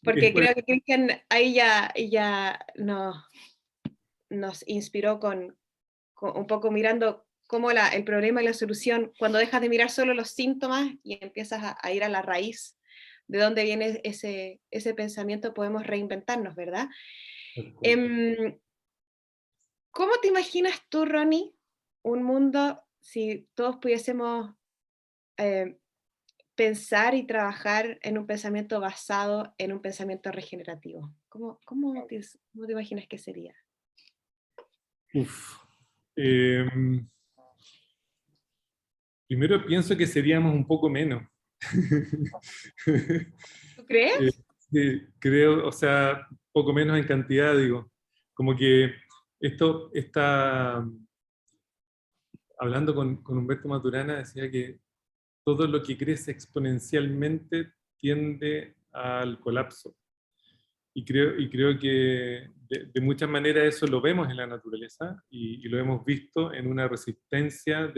porque creo que Cristian ahí ya nos inspiró con un poco mirando cómo el problema y la solución, cuando dejas de mirar solo los síntomas y empiezas a ir a la raíz de dónde viene ese pensamiento, podemos reinventarnos, ¿verdad? ¿Cómo te imaginas tú, Ronnie, un mundo si todos pudiésemos pensar y trabajar en un pensamiento basado en un pensamiento regenerativo? ¿Cómo te imaginas que sería? Primero pienso que seríamos un poco menos. ¿Tú crees? Creo, o sea, poco menos en cantidad, digo. Como que hablando con Humberto Maturana, decía que todo lo que crece exponencialmente tiende al colapso. Y creo que de muchas maneras eso lo vemos en la naturaleza y lo hemos visto en una resistencia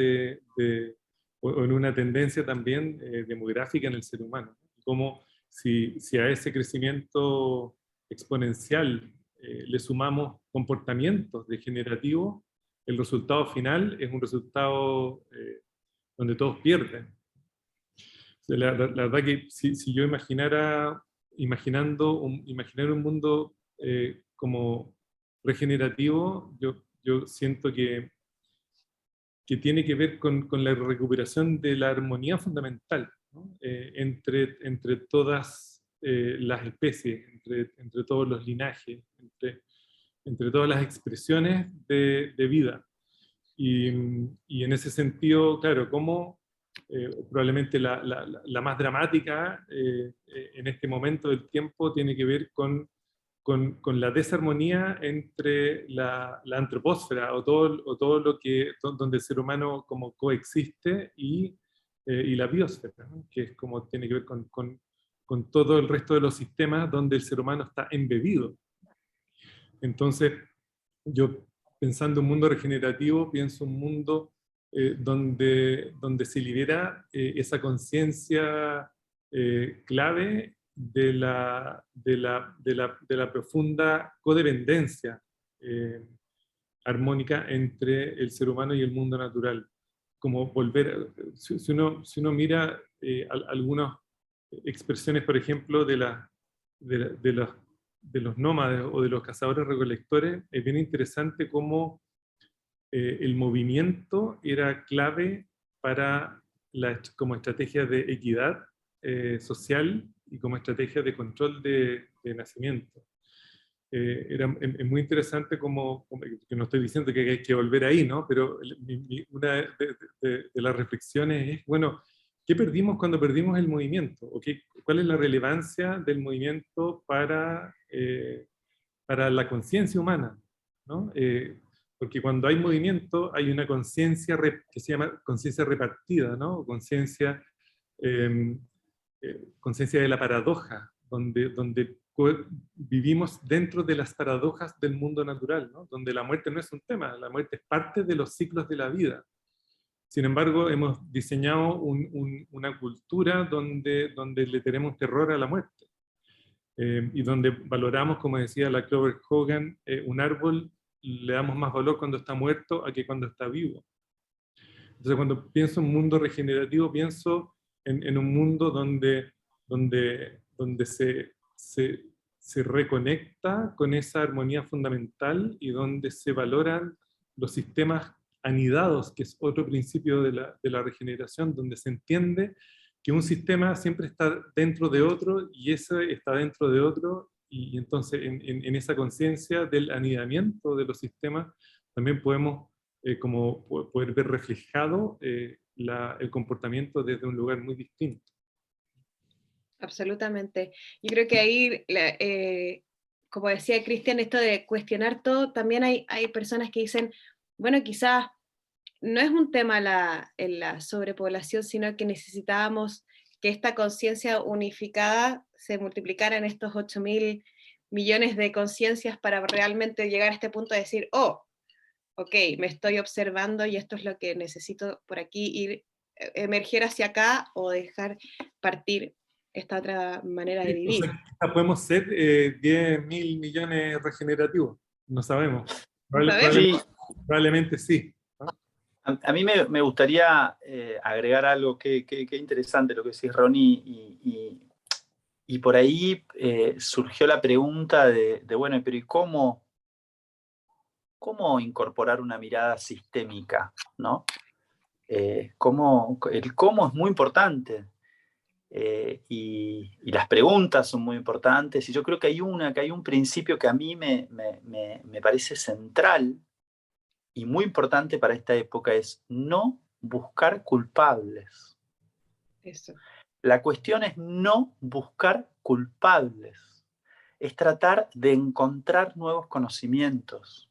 o en una tendencia también demográfica en el ser humano. Como si a ese crecimiento exponencial le sumamos comportamientos degenerativos, el resultado final es un resultado donde todos pierden. La verdad que si yo imaginar un mundo como regenerativo, yo siento que tiene que ver con la recuperación de la armonía fundamental, ¿no? Entre todas las especies, entre todos los linajes, entre todas las expresiones de vida. Y en ese sentido, claro, como probablemente la más dramática en este momento del tiempo tiene que ver con la desarmonía entre la antropósfera o todo lo que, donde el ser humano como coexiste y la biosfera, ¿no? Que es como tiene que ver con todo el resto de los sistemas donde el ser humano está embebido. Entonces, yo pensando un mundo regenerativo, pienso un mundo donde se libera esa conciencia clave de la profunda codependencia armónica entre el ser humano y el mundo natural. Como volver, si uno mira algunas expresiones, por ejemplo, de los nómades o de los cazadores-recolectores, es bien interesante cómo el movimiento era clave como estrategia de equidad social y como estrategia de control de nacimiento. Es muy interesante que no estoy diciendo que hay que volver ahí, ¿no? Pero una de las reflexiones es, bueno, ¿qué perdimos cuando perdimos el movimiento? ¿Cuál es la relevancia del movimiento para la conciencia humana? ¿No? Porque cuando hay movimiento hay una conciencia que se llama conciencia repartida, ¿no? Conciencia de la paradoja, donde vivimos dentro de las paradojas del mundo natural, ¿no? Donde la muerte no es un tema, la muerte es parte de los ciclos de la vida. Sin embargo, hemos diseñado una cultura donde le tenemos terror a la muerte. Y donde valoramos, como decía la Clover Hogan, un árbol le damos más valor cuando está muerto a que cuando está vivo. Entonces, cuando pienso en un mundo regenerativo, pienso en un mundo donde se reconecta con esa armonía fundamental y donde se valoran los sistemas anidados, que es otro principio de la regeneración, donde se entiende que un sistema siempre está dentro de otro y ese está dentro de otro, y entonces en esa conciencia del anidamiento de los sistemas también podemos como poder ver reflejado el comportamiento desde un lugar muy distinto. Absolutamente. Yo creo que ahí, como decía Cristian, esto de cuestionar todo, también hay personas que dicen, bueno, quizás no es un tema en la sobrepoblación, sino que necesitábamos que esta conciencia unificada se multiplicara en estos 8.000 millones de conciencias para realmente llegar a este punto de decir, oh, ok, me estoy observando y esto es lo que necesito por aquí, ir, emerger hacia acá o dejar partir esta otra manera de vivir. O sea, quizás podemos ser 10.000 millones regenerativos, no sabemos. Probablemente sí. A mí me gustaría agregar algo que interesante lo que decís, Ronnie, y por ahí surgió la pregunta de bueno, pero ¿y cómo incorporar una mirada sistémica, ¿no? El cómo es muy importante y las preguntas son muy importantes, y yo creo que hay un principio que a mí me parece central y muy importante para esta época, es no buscar culpables. Eso. La cuestión es no buscar culpables, es tratar de encontrar nuevos conocimientos,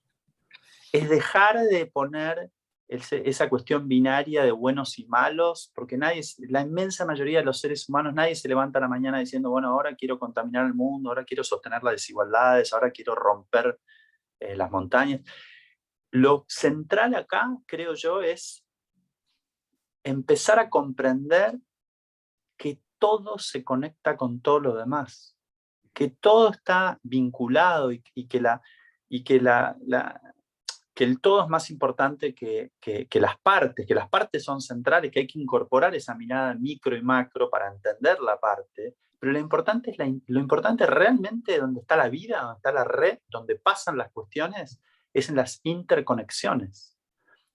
es dejar de poner esa cuestión binaria de buenos y malos, porque la inmensa mayoría de los seres humanos, nadie se levanta a la mañana diciendo, bueno, ahora quiero contaminar el mundo, ahora quiero sostener las desigualdades, ahora quiero romper las montañas. Lo central acá, creo yo, es empezar a comprender que todo se conecta con todo lo demás, que todo está vinculado y que el todo es más importante que las partes son centrales, que hay que incorporar esa mirada micro y macro para entender la parte, pero lo importante realmente donde está la vida, donde está la red, donde pasan las cuestiones, es en las interconexiones.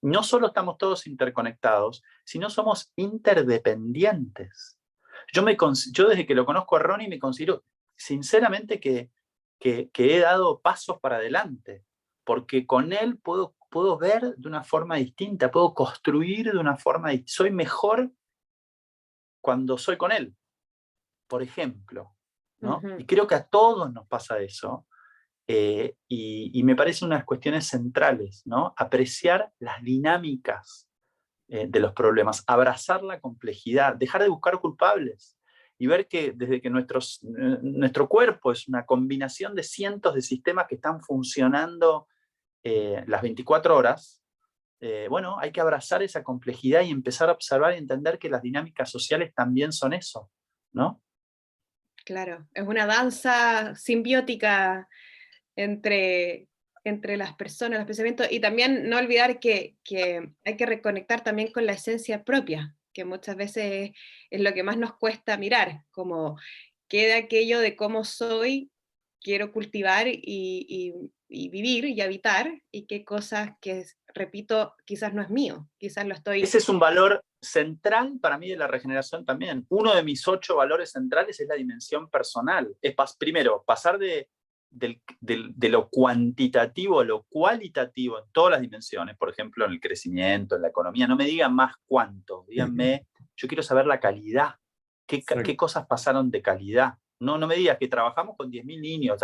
No solo estamos todos interconectados, sino somos interdependientes. Yo desde que lo conozco a Ronnie me considero sinceramente que he dado pasos para adelante, porque con él puedo ver de una forma distinta, puedo construir de una forma distinta. Soy mejor cuando soy con él, por ejemplo, ¿no? Y creo que a todos nos pasa eso, y me parecen unas cuestiones centrales, ¿no? Apreciar las dinámicas de los problemas, abrazar la complejidad, dejar de buscar culpables y ver que desde que nuestro cuerpo es una combinación de cientos de sistemas que están funcionando las 24 horas, bueno, hay que abrazar esa complejidad y empezar a observar y entender que las dinámicas sociales también son eso, ¿no? Claro, es una danza simbiótica entre las personas, los pensamientos, y también no olvidar que hay que reconectar también con la esencia propia, que muchas veces es lo que más nos cuesta mirar, como qué de aquello de cómo soy quiero cultivar y vivir y habitar, y qué cosas que, repito, quizás no es mío, quizás lo estoy... Ese es un valor central para mí de la regeneración también. Uno de mis 8 valores centrales es la dimensión personal. Es primero, pasar de lo cuantitativo a lo cualitativo en todas las dimensiones, por ejemplo, en el crecimiento, en la economía. No me digan más cuánto, díganme, yo quiero saber la calidad, qué cosas pasaron de calidad. No me digas que trabajamos con 10.000 niños,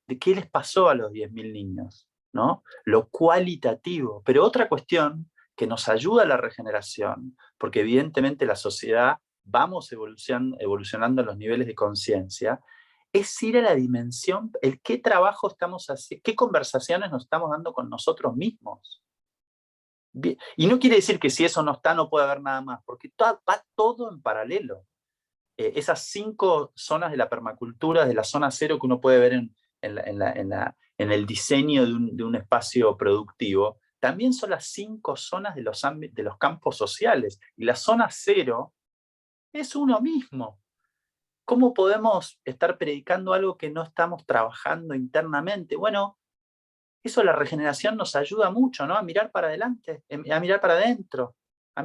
¿de qué les pasó a los 10.000 niños? ¿No? Lo cualitativo. Pero otra cuestión que nos ayuda a la regeneración, porque evidentemente la sociedad vamos evolucionando en los niveles de conciencia, es ir a la dimensión, qué trabajo estamos haciendo, qué conversaciones nos estamos dando con nosotros mismos. Y no quiere decir que si eso no está, no puede haber nada más, porque va todo en paralelo. Esas 5 zonas de la permacultura, de la zona cero que uno puede ver en el diseño de un espacio productivo, también son las 5 zonas de los campos sociales. Y la zona cero es uno mismo. ¿Cómo podemos estar predicando algo que no estamos trabajando internamente? Bueno, eso la regeneración nos ayuda mucho, ¿no? A mirar para adelante, a mirar para adentro, a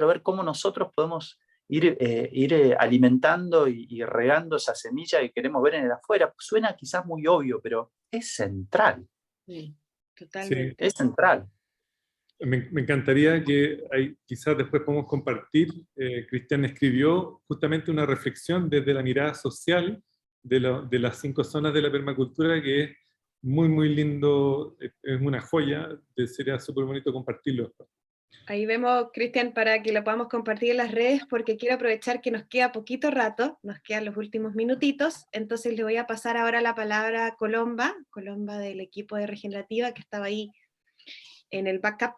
ver cómo nosotros podemos ir alimentando y regando esa semilla que queremos ver en el afuera. Suena quizás muy obvio, pero es central. Sí, totalmente. Sí, es central. Me encantaría que quizás después podamos compartir. Cristian escribió justamente una reflexión desde la mirada social de las 5 zonas de la permacultura, que es muy, muy lindo, es una joya, sería súper bonito compartirlo. Ahí vemos, Cristian, para que lo podamos compartir en las redes, porque quiero aprovechar que nos queda poquito rato, nos quedan los últimos minutitos, entonces le voy a pasar ahora la palabra a Colomba del equipo de Regenerativa, que estaba ahí en el backup.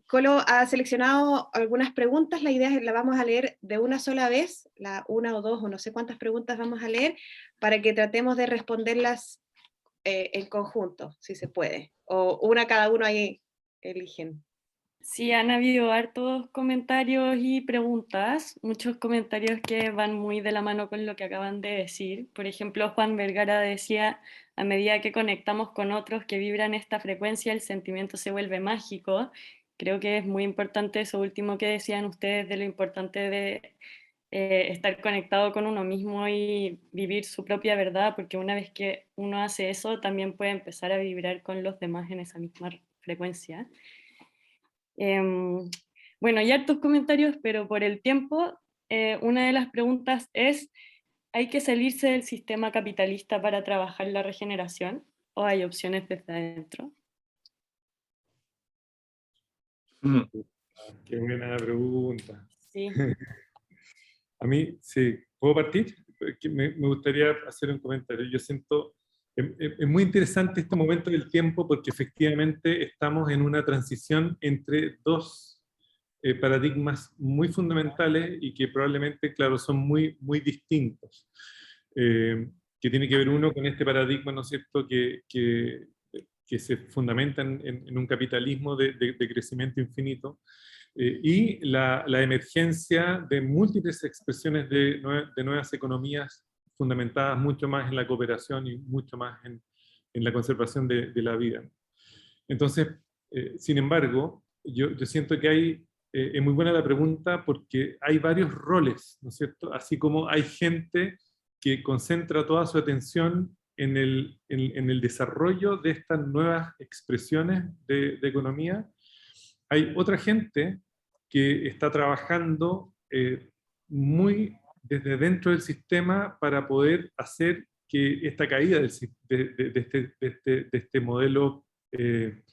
Colo ha seleccionado algunas preguntas, la idea es que la vamos a leer de una sola vez, la 1 o 2 o no sé cuántas preguntas vamos a leer, para que tratemos de responderlas en conjunto, si se puede, o una cada uno ahí eligen. Sí, han habido hartos comentarios y preguntas, muchos comentarios que van muy de la mano con lo que acaban de decir. Por ejemplo, Juan Vergara decía, a medida que conectamos con otros que vibran esta frecuencia, el sentimiento se vuelve mágico. Creo que es muy importante eso último que decían ustedes, de lo importante de estar conectado con uno mismo y vivir su propia verdad, porque una vez que uno hace eso, también puede empezar a vibrar con los demás en esa misma frecuencia. Bueno, hay hartos comentarios, pero por el tiempo, una de las preguntas es, ¿hay que salirse del sistema capitalista para trabajar la regeneración? ¿O hay opciones desde adentro? Qué buena pregunta. Sí. A mí, sí, ¿puedo partir? Porque me gustaría hacer un comentario. Yo siento, es muy interesante este momento del tiempo porque efectivamente estamos en una transición entre dos paradigmas muy fundamentales y que probablemente, claro, son muy, muy distintos. Que tiene que ver uno con este paradigma, ¿no es cierto?, que se fundamenta en un capitalismo de crecimiento infinito, y la emergencia de múltiples expresiones de nuevas economías fundamentadas mucho más en la cooperación y mucho más en la conservación de la vida. Entonces, sin embargo, yo siento que es muy buena la pregunta porque hay varios roles, ¿no es cierto? Así como hay gente que concentra toda su atención en el desarrollo de estas nuevas expresiones de economía, hay otra gente que está trabajando muy desde dentro del sistema para poder hacer que esta caída de este modelo, de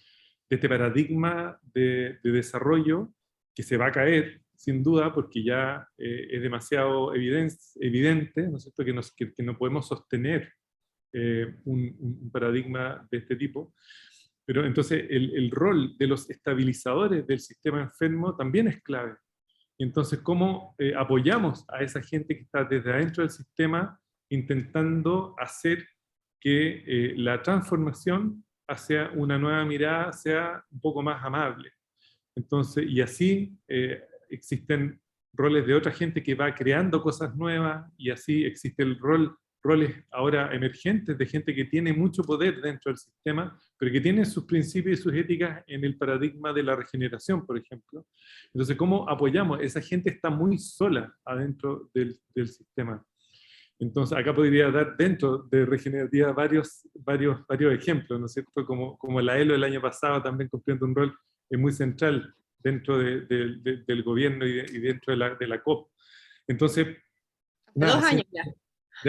este paradigma de desarrollo, que se va a caer, sin duda, porque ya es demasiado evidente, ¿no es cierto?, que no podemos sostener un paradigma de este tipo. Pero entonces el rol de los estabilizadores del sistema enfermo también es clave. Y entonces, ¿cómo apoyamos a esa gente que está desde adentro del sistema intentando hacer que la transformación hacia una nueva mirada sea un poco más amable? Entonces, y así existen roles de otra gente que va creando cosas nuevas, y así existe roles ahora emergentes de gente que tiene mucho poder dentro del sistema, pero que tiene sus principios y sus éticas en el paradigma de la regeneración, por ejemplo. Entonces, ¿cómo apoyamos? Esa gente está muy sola adentro del sistema. Entonces, acá podría dar dentro de regenerativa varios ejemplos, ¿no es cierto? Como la ELO el año pasado también cumpliendo un rol muy central dentro del gobierno y dentro de la COP. Entonces, nada, 2 años ya.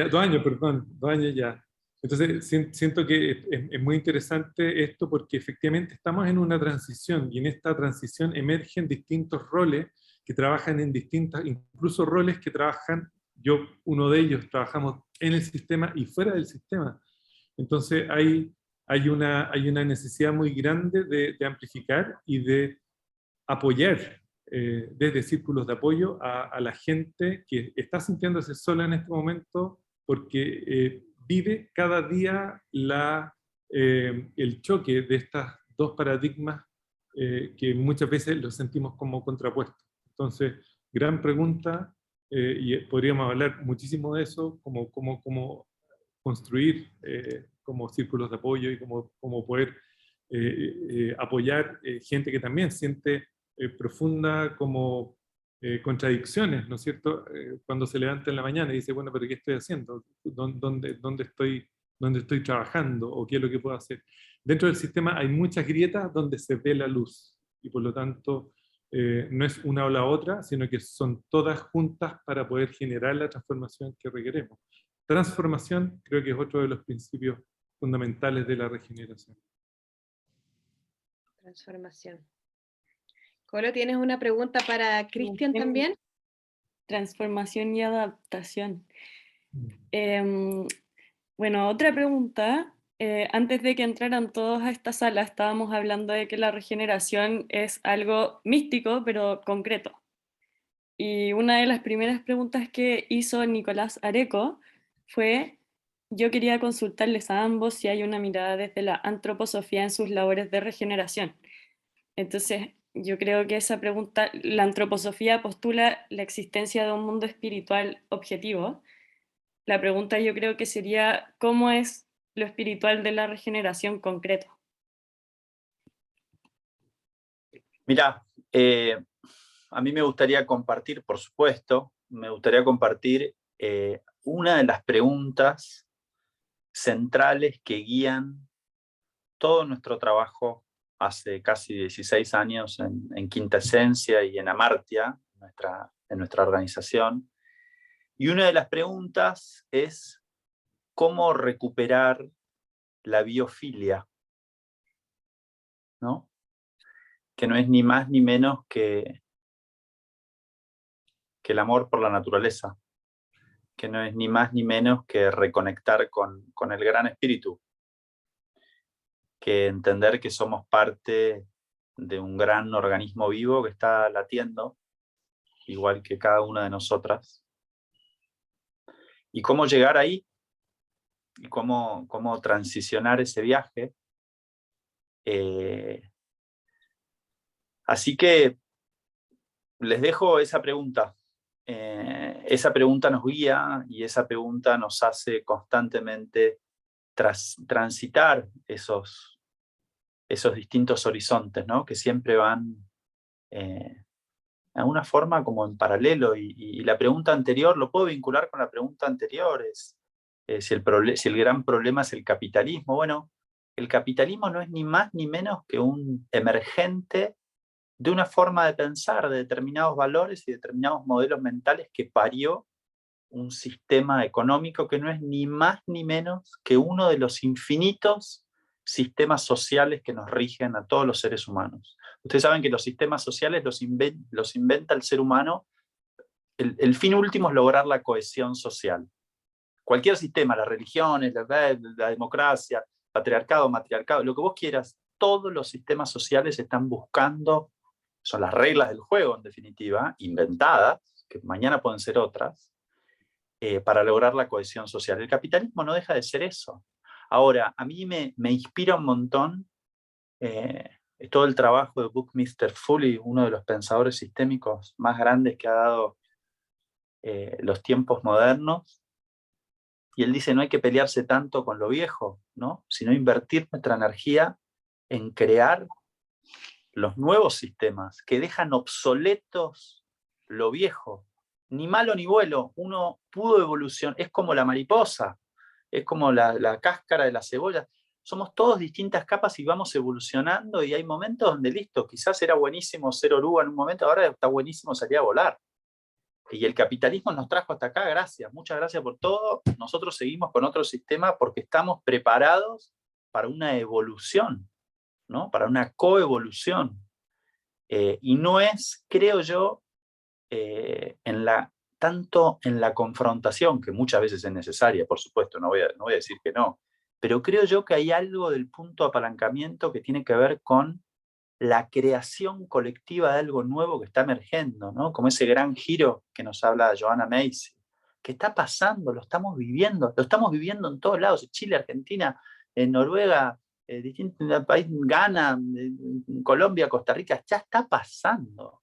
2 años, perdón, 2 años ya. Entonces, siento que es muy interesante esto porque efectivamente estamos en una transición, y en esta transición emergen distintos roles que trabajan en distintas, incluso roles que trabajan, uno de ellos, trabajamos en el sistema y fuera del sistema. Entonces hay una necesidad muy grande de amplificar y de apoyar desde círculos de apoyo a la gente que está sintiéndose sola en este momento porque vive cada día el choque de estos dos paradigmas que muchas veces los sentimos como contrapuestos. Entonces, gran pregunta, y podríamos hablar muchísimo de eso, cómo construir como círculos de apoyo y cómo poder apoyar gente que también siente profunda como contradicciones, ¿no es cierto? Cuando se levanta en la mañana y dice, bueno, pero ¿qué estoy haciendo? ¿Dónde estoy trabajando? ¿O qué es lo que puedo hacer? Dentro del sistema hay muchas grietas donde se ve la luz, y por lo tanto no es una o la otra, sino que son todas juntas para poder generar la transformación que requeremos. Transformación creo que es otro de los principios fundamentales de la regeneración. Transformación. Colo, ¿tienes una pregunta para Cristian también? Transformación y adaptación. Bueno, otra pregunta. Antes de que entraran todos a esta sala, estábamos hablando de que la regeneración es algo místico, pero concreto. Y una de las primeras preguntas que hizo Nicolás Areco fue, yo quería consultarles a ambos si hay una mirada desde la antroposofía en sus labores de regeneración. Entonces, yo creo que esa pregunta, la antroposofía postula la existencia de un mundo espiritual objetivo. La pregunta yo creo que sería, ¿cómo es lo espiritual de la regeneración concreto? Mirá, a mí me gustaría compartir, por supuesto, una de las preguntas centrales que guían todo nuestro trabajo hace casi 16 años en Quinta Esencia y en Amartya, en nuestra organización. Y una de las preguntas es cómo recuperar la biofilia, ¿no? que no es ni más ni menos que el amor por la naturaleza, que no es ni más ni menos que reconectar con el gran espíritu, que entender que somos parte de un gran organismo vivo que está latiendo, igual que cada una de nosotras. Y cómo llegar ahí, y cómo transicionar ese viaje. Así que les dejo esa pregunta. Esa pregunta nos guía y esa pregunta nos hace constantemente transitar esos distintos horizontes, ¿no? Que siempre van de alguna forma como en paralelo. Y la pregunta anterior, lo puedo vincular con la pregunta anterior, es si el gran problema es el capitalismo. Bueno, el capitalismo no es ni más ni menos que un emergente de una forma de pensar, de determinados valores y determinados modelos mentales que parió un sistema económico que no es ni más ni menos que uno de los infinitos sistemas sociales que nos rigen a todos los seres humanos. Ustedes saben que los sistemas sociales los inventa el ser humano. El fin último es lograr la cohesión social. Cualquier sistema, las religiones, la democracia, patriarcado, matriarcado, lo que vos quieras, todos los sistemas sociales están buscando, son las reglas del juego en definitiva, inventadas, que mañana pueden ser otras, para lograr la cohesión social. El capitalismo no deja de ser eso. Ahora, a mí me inspira un montón todo el trabajo de Buckminster Fuller, uno de los pensadores sistémicos más grandes que ha dado los tiempos modernos. Y él dice, no hay que pelearse tanto con lo viejo, ¿no? Sino invertir nuestra energía en crear los nuevos sistemas que dejan obsoletos lo viejo. Ni malo ni bueno, uno pudo evolucionar, es como la mariposa, es como la cáscara de la cebolla. Somos todos distintas capas y vamos evolucionando, y hay momentos donde listo, quizás era buenísimo ser oruga en un momento, ahora está buenísimo salir a volar. Y el capitalismo nos trajo hasta acá, gracias, muchas gracias por todo. Nosotros seguimos con otro sistema porque estamos preparados para una evolución, ¿no? Para una coevolución. Y no es, creo yo, tanto en la confrontación, que muchas veces es necesaria, por supuesto, no voy a decir que no, pero creo yo que hay algo del punto de apalancamiento que tiene que ver con la creación colectiva de algo nuevo que está emergiendo, ¿no? Como ese gran giro que nos habla Joanna Macy, que está pasando, lo estamos viviendo en todos lados, Chile, Argentina, Noruega, distintos países, Ghana, Colombia, Costa Rica, ya está pasando.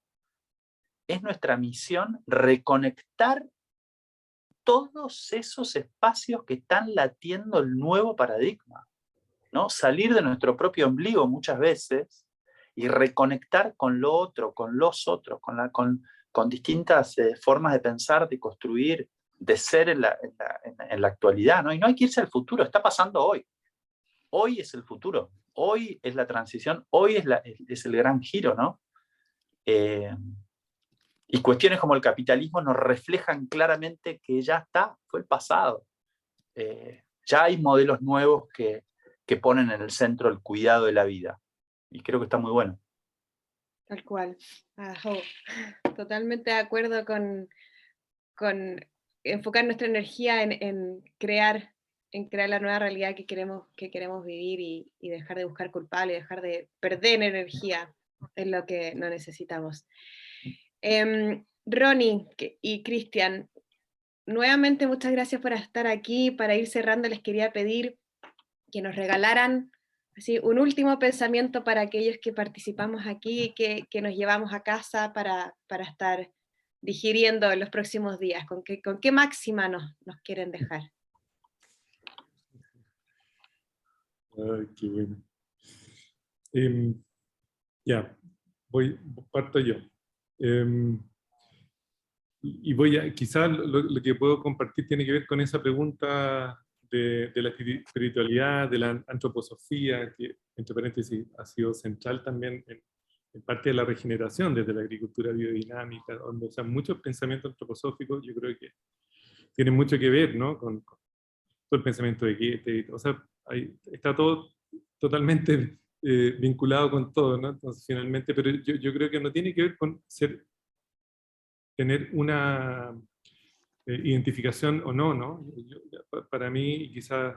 Es nuestra misión reconectar todos esos espacios que están latiendo el nuevo paradigma, ¿no? Salir de nuestro propio ombligo muchas veces y reconectar con lo otro, con los otros, con distintas formas de pensar, de construir, de ser en la actualidad, ¿no? Y no hay que irse al futuro, está pasando hoy. Hoy es el futuro, hoy es la transición, hoy es el gran giro, ¿no? Y cuestiones como el capitalismo nos reflejan claramente que ya está, fue el pasado. Ya hay modelos nuevos que ponen en el centro el cuidado de la vida. Y creo que está muy bueno. Tal cual. Totalmente de acuerdo con enfocar nuestra energía en crear la nueva realidad que queremos vivir y dejar de buscar culpables, dejar de perder energía en lo que no necesitamos. Ronnie y Cristian, nuevamente muchas gracias por estar aquí. Para ir cerrando, les quería pedir que nos regalaran así un último pensamiento para aquellos que participamos aquí, que nos llevamos a casa para estar digiriendo en los próximos días. ¿Con qué máxima nos quieren dejar? Ay, qué bueno. Ya, parto yo. Y quizás lo que puedo compartir tiene que ver con esa pregunta de la espiritualidad, de la antroposofía, que entre paréntesis ha sido central también en parte de la regeneración desde la agricultura biodinámica, donde muchos pensamientos antroposóficos yo creo que tienen mucho que ver, ¿no? con todo el pensamiento de Goethe, o sea, está todo totalmente vinculado con todo, ¿no? Entonces, finalmente, pero yo creo que no tiene que ver con tener una identificación o no, ¿no? Para mí, y quizás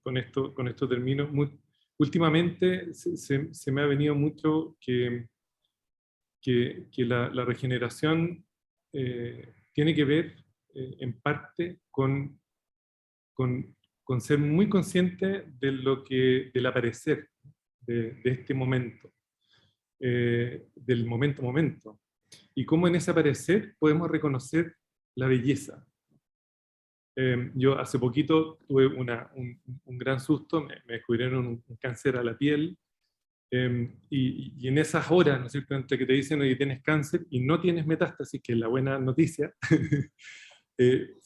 con esto termino, últimamente se me ha venido mucho que la regeneración tiene que ver en parte con ser muy consciente de del aparecer de este momento, del momento, y cómo en ese aparecer podemos reconocer la belleza. Yo hace poquito tuve un gran susto, me descubrieron un cáncer a la piel, y en esas horas, ¿no es cierto?, entre que te dicen, oye, tienes cáncer y no tienes metástasis, que es la buena noticia,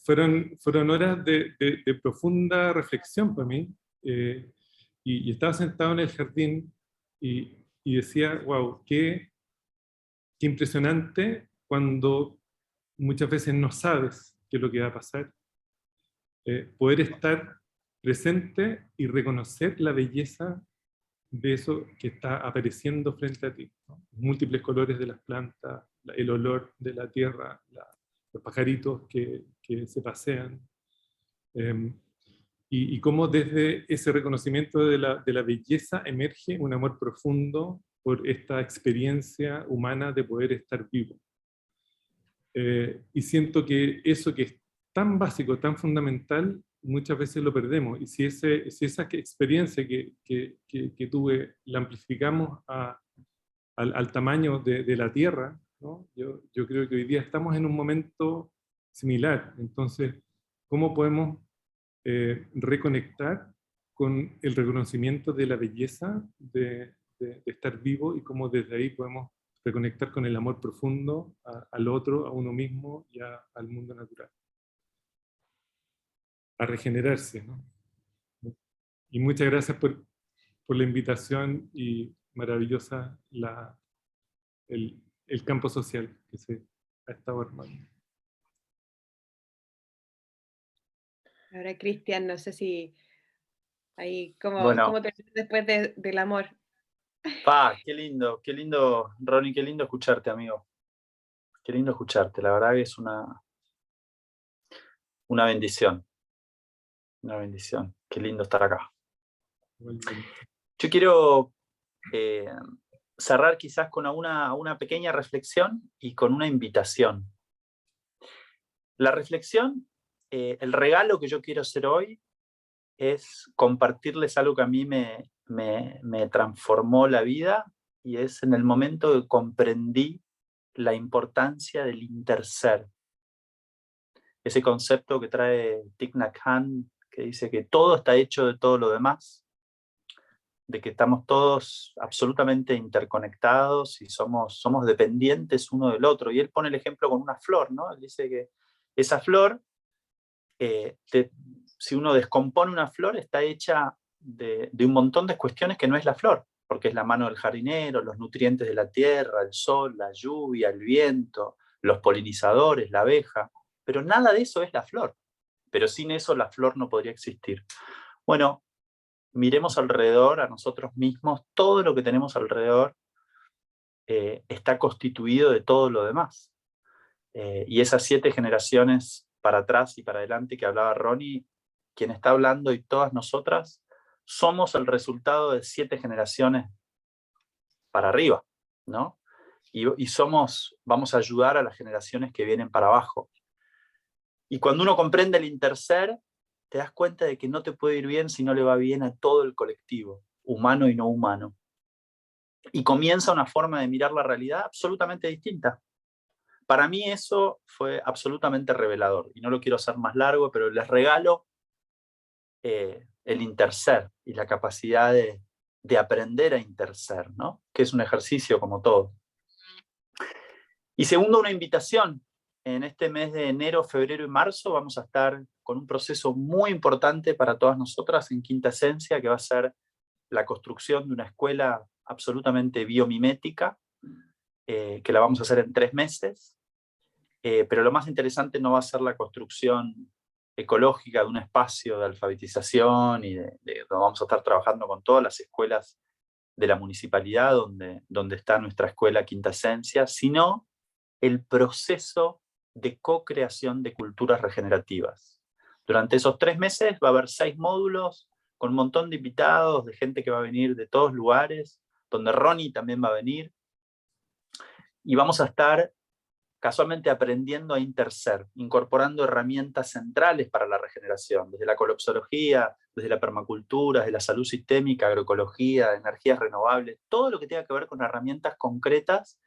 fueron horas de profunda reflexión para mí, y estaba sentado en el jardín y decía, wow, qué impresionante cuando muchas veces no sabes qué es lo que va a pasar, poder estar presente y reconocer la belleza de eso que está apareciendo frente a ti, ¿no? Múltiples colores de las plantas, el olor de la tierra, los pajaritos que se pasean, y cómo desde ese reconocimiento de la belleza emerge un amor profundo por esta experiencia humana de poder estar vivo. Y siento que eso que es tan básico, tan fundamental, muchas veces lo perdemos. Y si esa experiencia que tuve la amplificamos al tamaño de la Tierra, ¿no? Yo creo que hoy día estamos en un momento similar. Entonces, ¿cómo podemos reconectar con el reconocimiento de la belleza de estar vivo, y cómo desde ahí podemos reconectar con el amor profundo al otro, a uno mismo y al mundo natural? A regenerarse, ¿no? Y muchas gracias por la invitación, y maravillosa el campo social que se ha estado armando. Ahora, Cristian, no sé si ahí, ¿cómo Bueno, te sientes después del amor? qué lindo, Ronnie, qué lindo escucharte, amigo. Qué lindo escucharte, la verdad que es una bendición. Una bendición. Qué lindo estar acá. Yo quiero cerrar quizás con una pequeña reflexión y con una invitación. La reflexión, el regalo que yo quiero hacer hoy es compartirles algo que a mí me transformó la vida, y es en el momento que comprendí la importancia del interser. Ese concepto que trae Thich Nhat Hanh, que dice que todo está hecho de todo lo demás, de que estamos todos absolutamente interconectados y somos dependientes uno del otro. Y él pone el ejemplo con una flor, ¿no? Él dice que esa flor, si uno descompone una flor, está hecha de un montón de cuestiones que no es la flor, porque es la mano del jardinero, los nutrientes de la tierra, el sol, la lluvia, el viento, los polinizadores, la abeja, pero nada de eso es la flor. Pero sin eso la flor no podría existir. Bueno, miremos alrededor a nosotros mismos, todo lo que tenemos alrededor está constituido de todo lo demás. Y esas 7 generaciones para atrás y para adelante que hablaba Ronnie, quien está hablando y todas nosotras, somos el resultado de 7 generaciones para arriba, ¿no? Y vamos a ayudar a las generaciones que vienen para abajo. Y cuando uno comprende el interser, te das cuenta de que no te puede ir bien si no le va bien a todo el colectivo, humano y no humano. Y comienza una forma de mirar la realidad absolutamente distinta. Para mí eso fue absolutamente revelador, y no lo quiero hacer más largo, pero les regalo el interser y la capacidad de aprender a interser, ¿no? Que es un ejercicio como todo. Y segundo, una invitación. En este mes de enero, febrero y marzo vamos a estar con un proceso muy importante para todas nosotras en Quinta Esencia, que va a ser la construcción de una escuela absolutamente biomimética, que la vamos a hacer en 3 meses. Pero lo más interesante no va a ser la construcción ecológica de un espacio de alfabetización y donde vamos a estar trabajando con todas las escuelas de la municipalidad donde está nuestra escuela Quinta Esencia, sino el proceso de co-creación de culturas regenerativas. Durante esos 3 meses va a haber 6 módulos con un montón de invitados, de gente que va a venir de todos lugares, donde Ronnie también va a venir, y vamos a estar casualmente aprendiendo a interser, incorporando herramientas centrales para la regeneración, desde la colapsología, desde la permacultura, desde la salud sistémica, agroecología, energías renovables, todo lo que tenga que ver con herramientas concretas,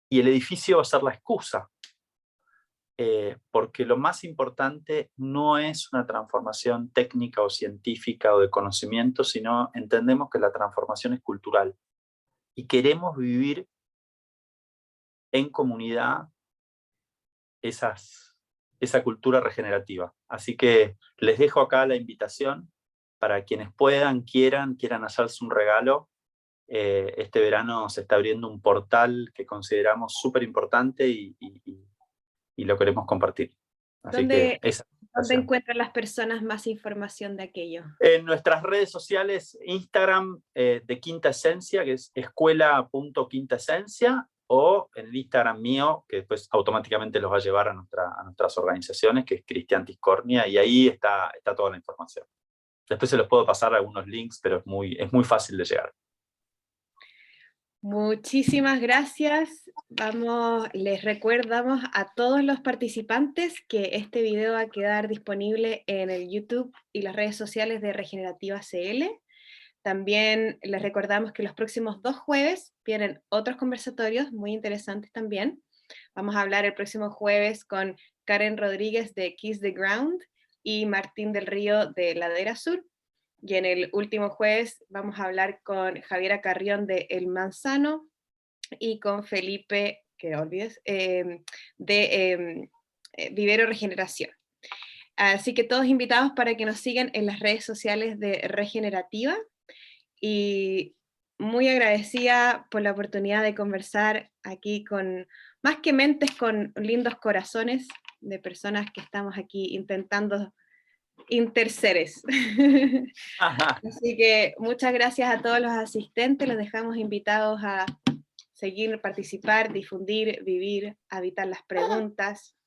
y el edificio va a ser la excusa, porque lo más importante no es una transformación técnica o científica o de conocimiento, sino entendemos que la transformación es cultural, y queremos vivir en comunidad esa cultura regenerativa. Así que les dejo acá la invitación para quienes puedan, quieran hacerse un regalo. Este verano se está abriendo un portal que consideramos súper importante y lo queremos compartir. Así que ¿Dónde encuentran las personas más información de aquello? En nuestras redes sociales, Instagram de Quinta Esencia, que es escuela.quintaesencia, o en el Instagram mío, que después automáticamente los va a llevar a nuestras organizaciones, que es Cristian Tiscornia, y ahí está toda la información. Después se los puedo pasar algunos links, pero es muy fácil de llegar. Muchísimas gracias. Les recordamos a todos los participantes que este video va a quedar disponible en el YouTube y las redes sociales de Regenerativa CL. También les recordamos que los próximos 2 jueves vienen otros conversatorios muy interesantes también. Vamos a hablar el próximo jueves con Karen Rodríguez de Kiss the Ground y Martín del Río de Ladera Sur. Y en el último jueves vamos a hablar con Javiera Carrión de El Manzano y con Felipe, que olvides, de Vivero Regeneración. Así que todos invitados para que nos sigan en las redes sociales de Regenerativa. Y muy agradecida por la oportunidad de conversar aquí con, más que mentes, con lindos corazones de personas que estamos aquí intentando interseres. Así que muchas gracias a todos los asistentes, los dejamos invitados a seguir, participar, difundir, vivir, habitar las preguntas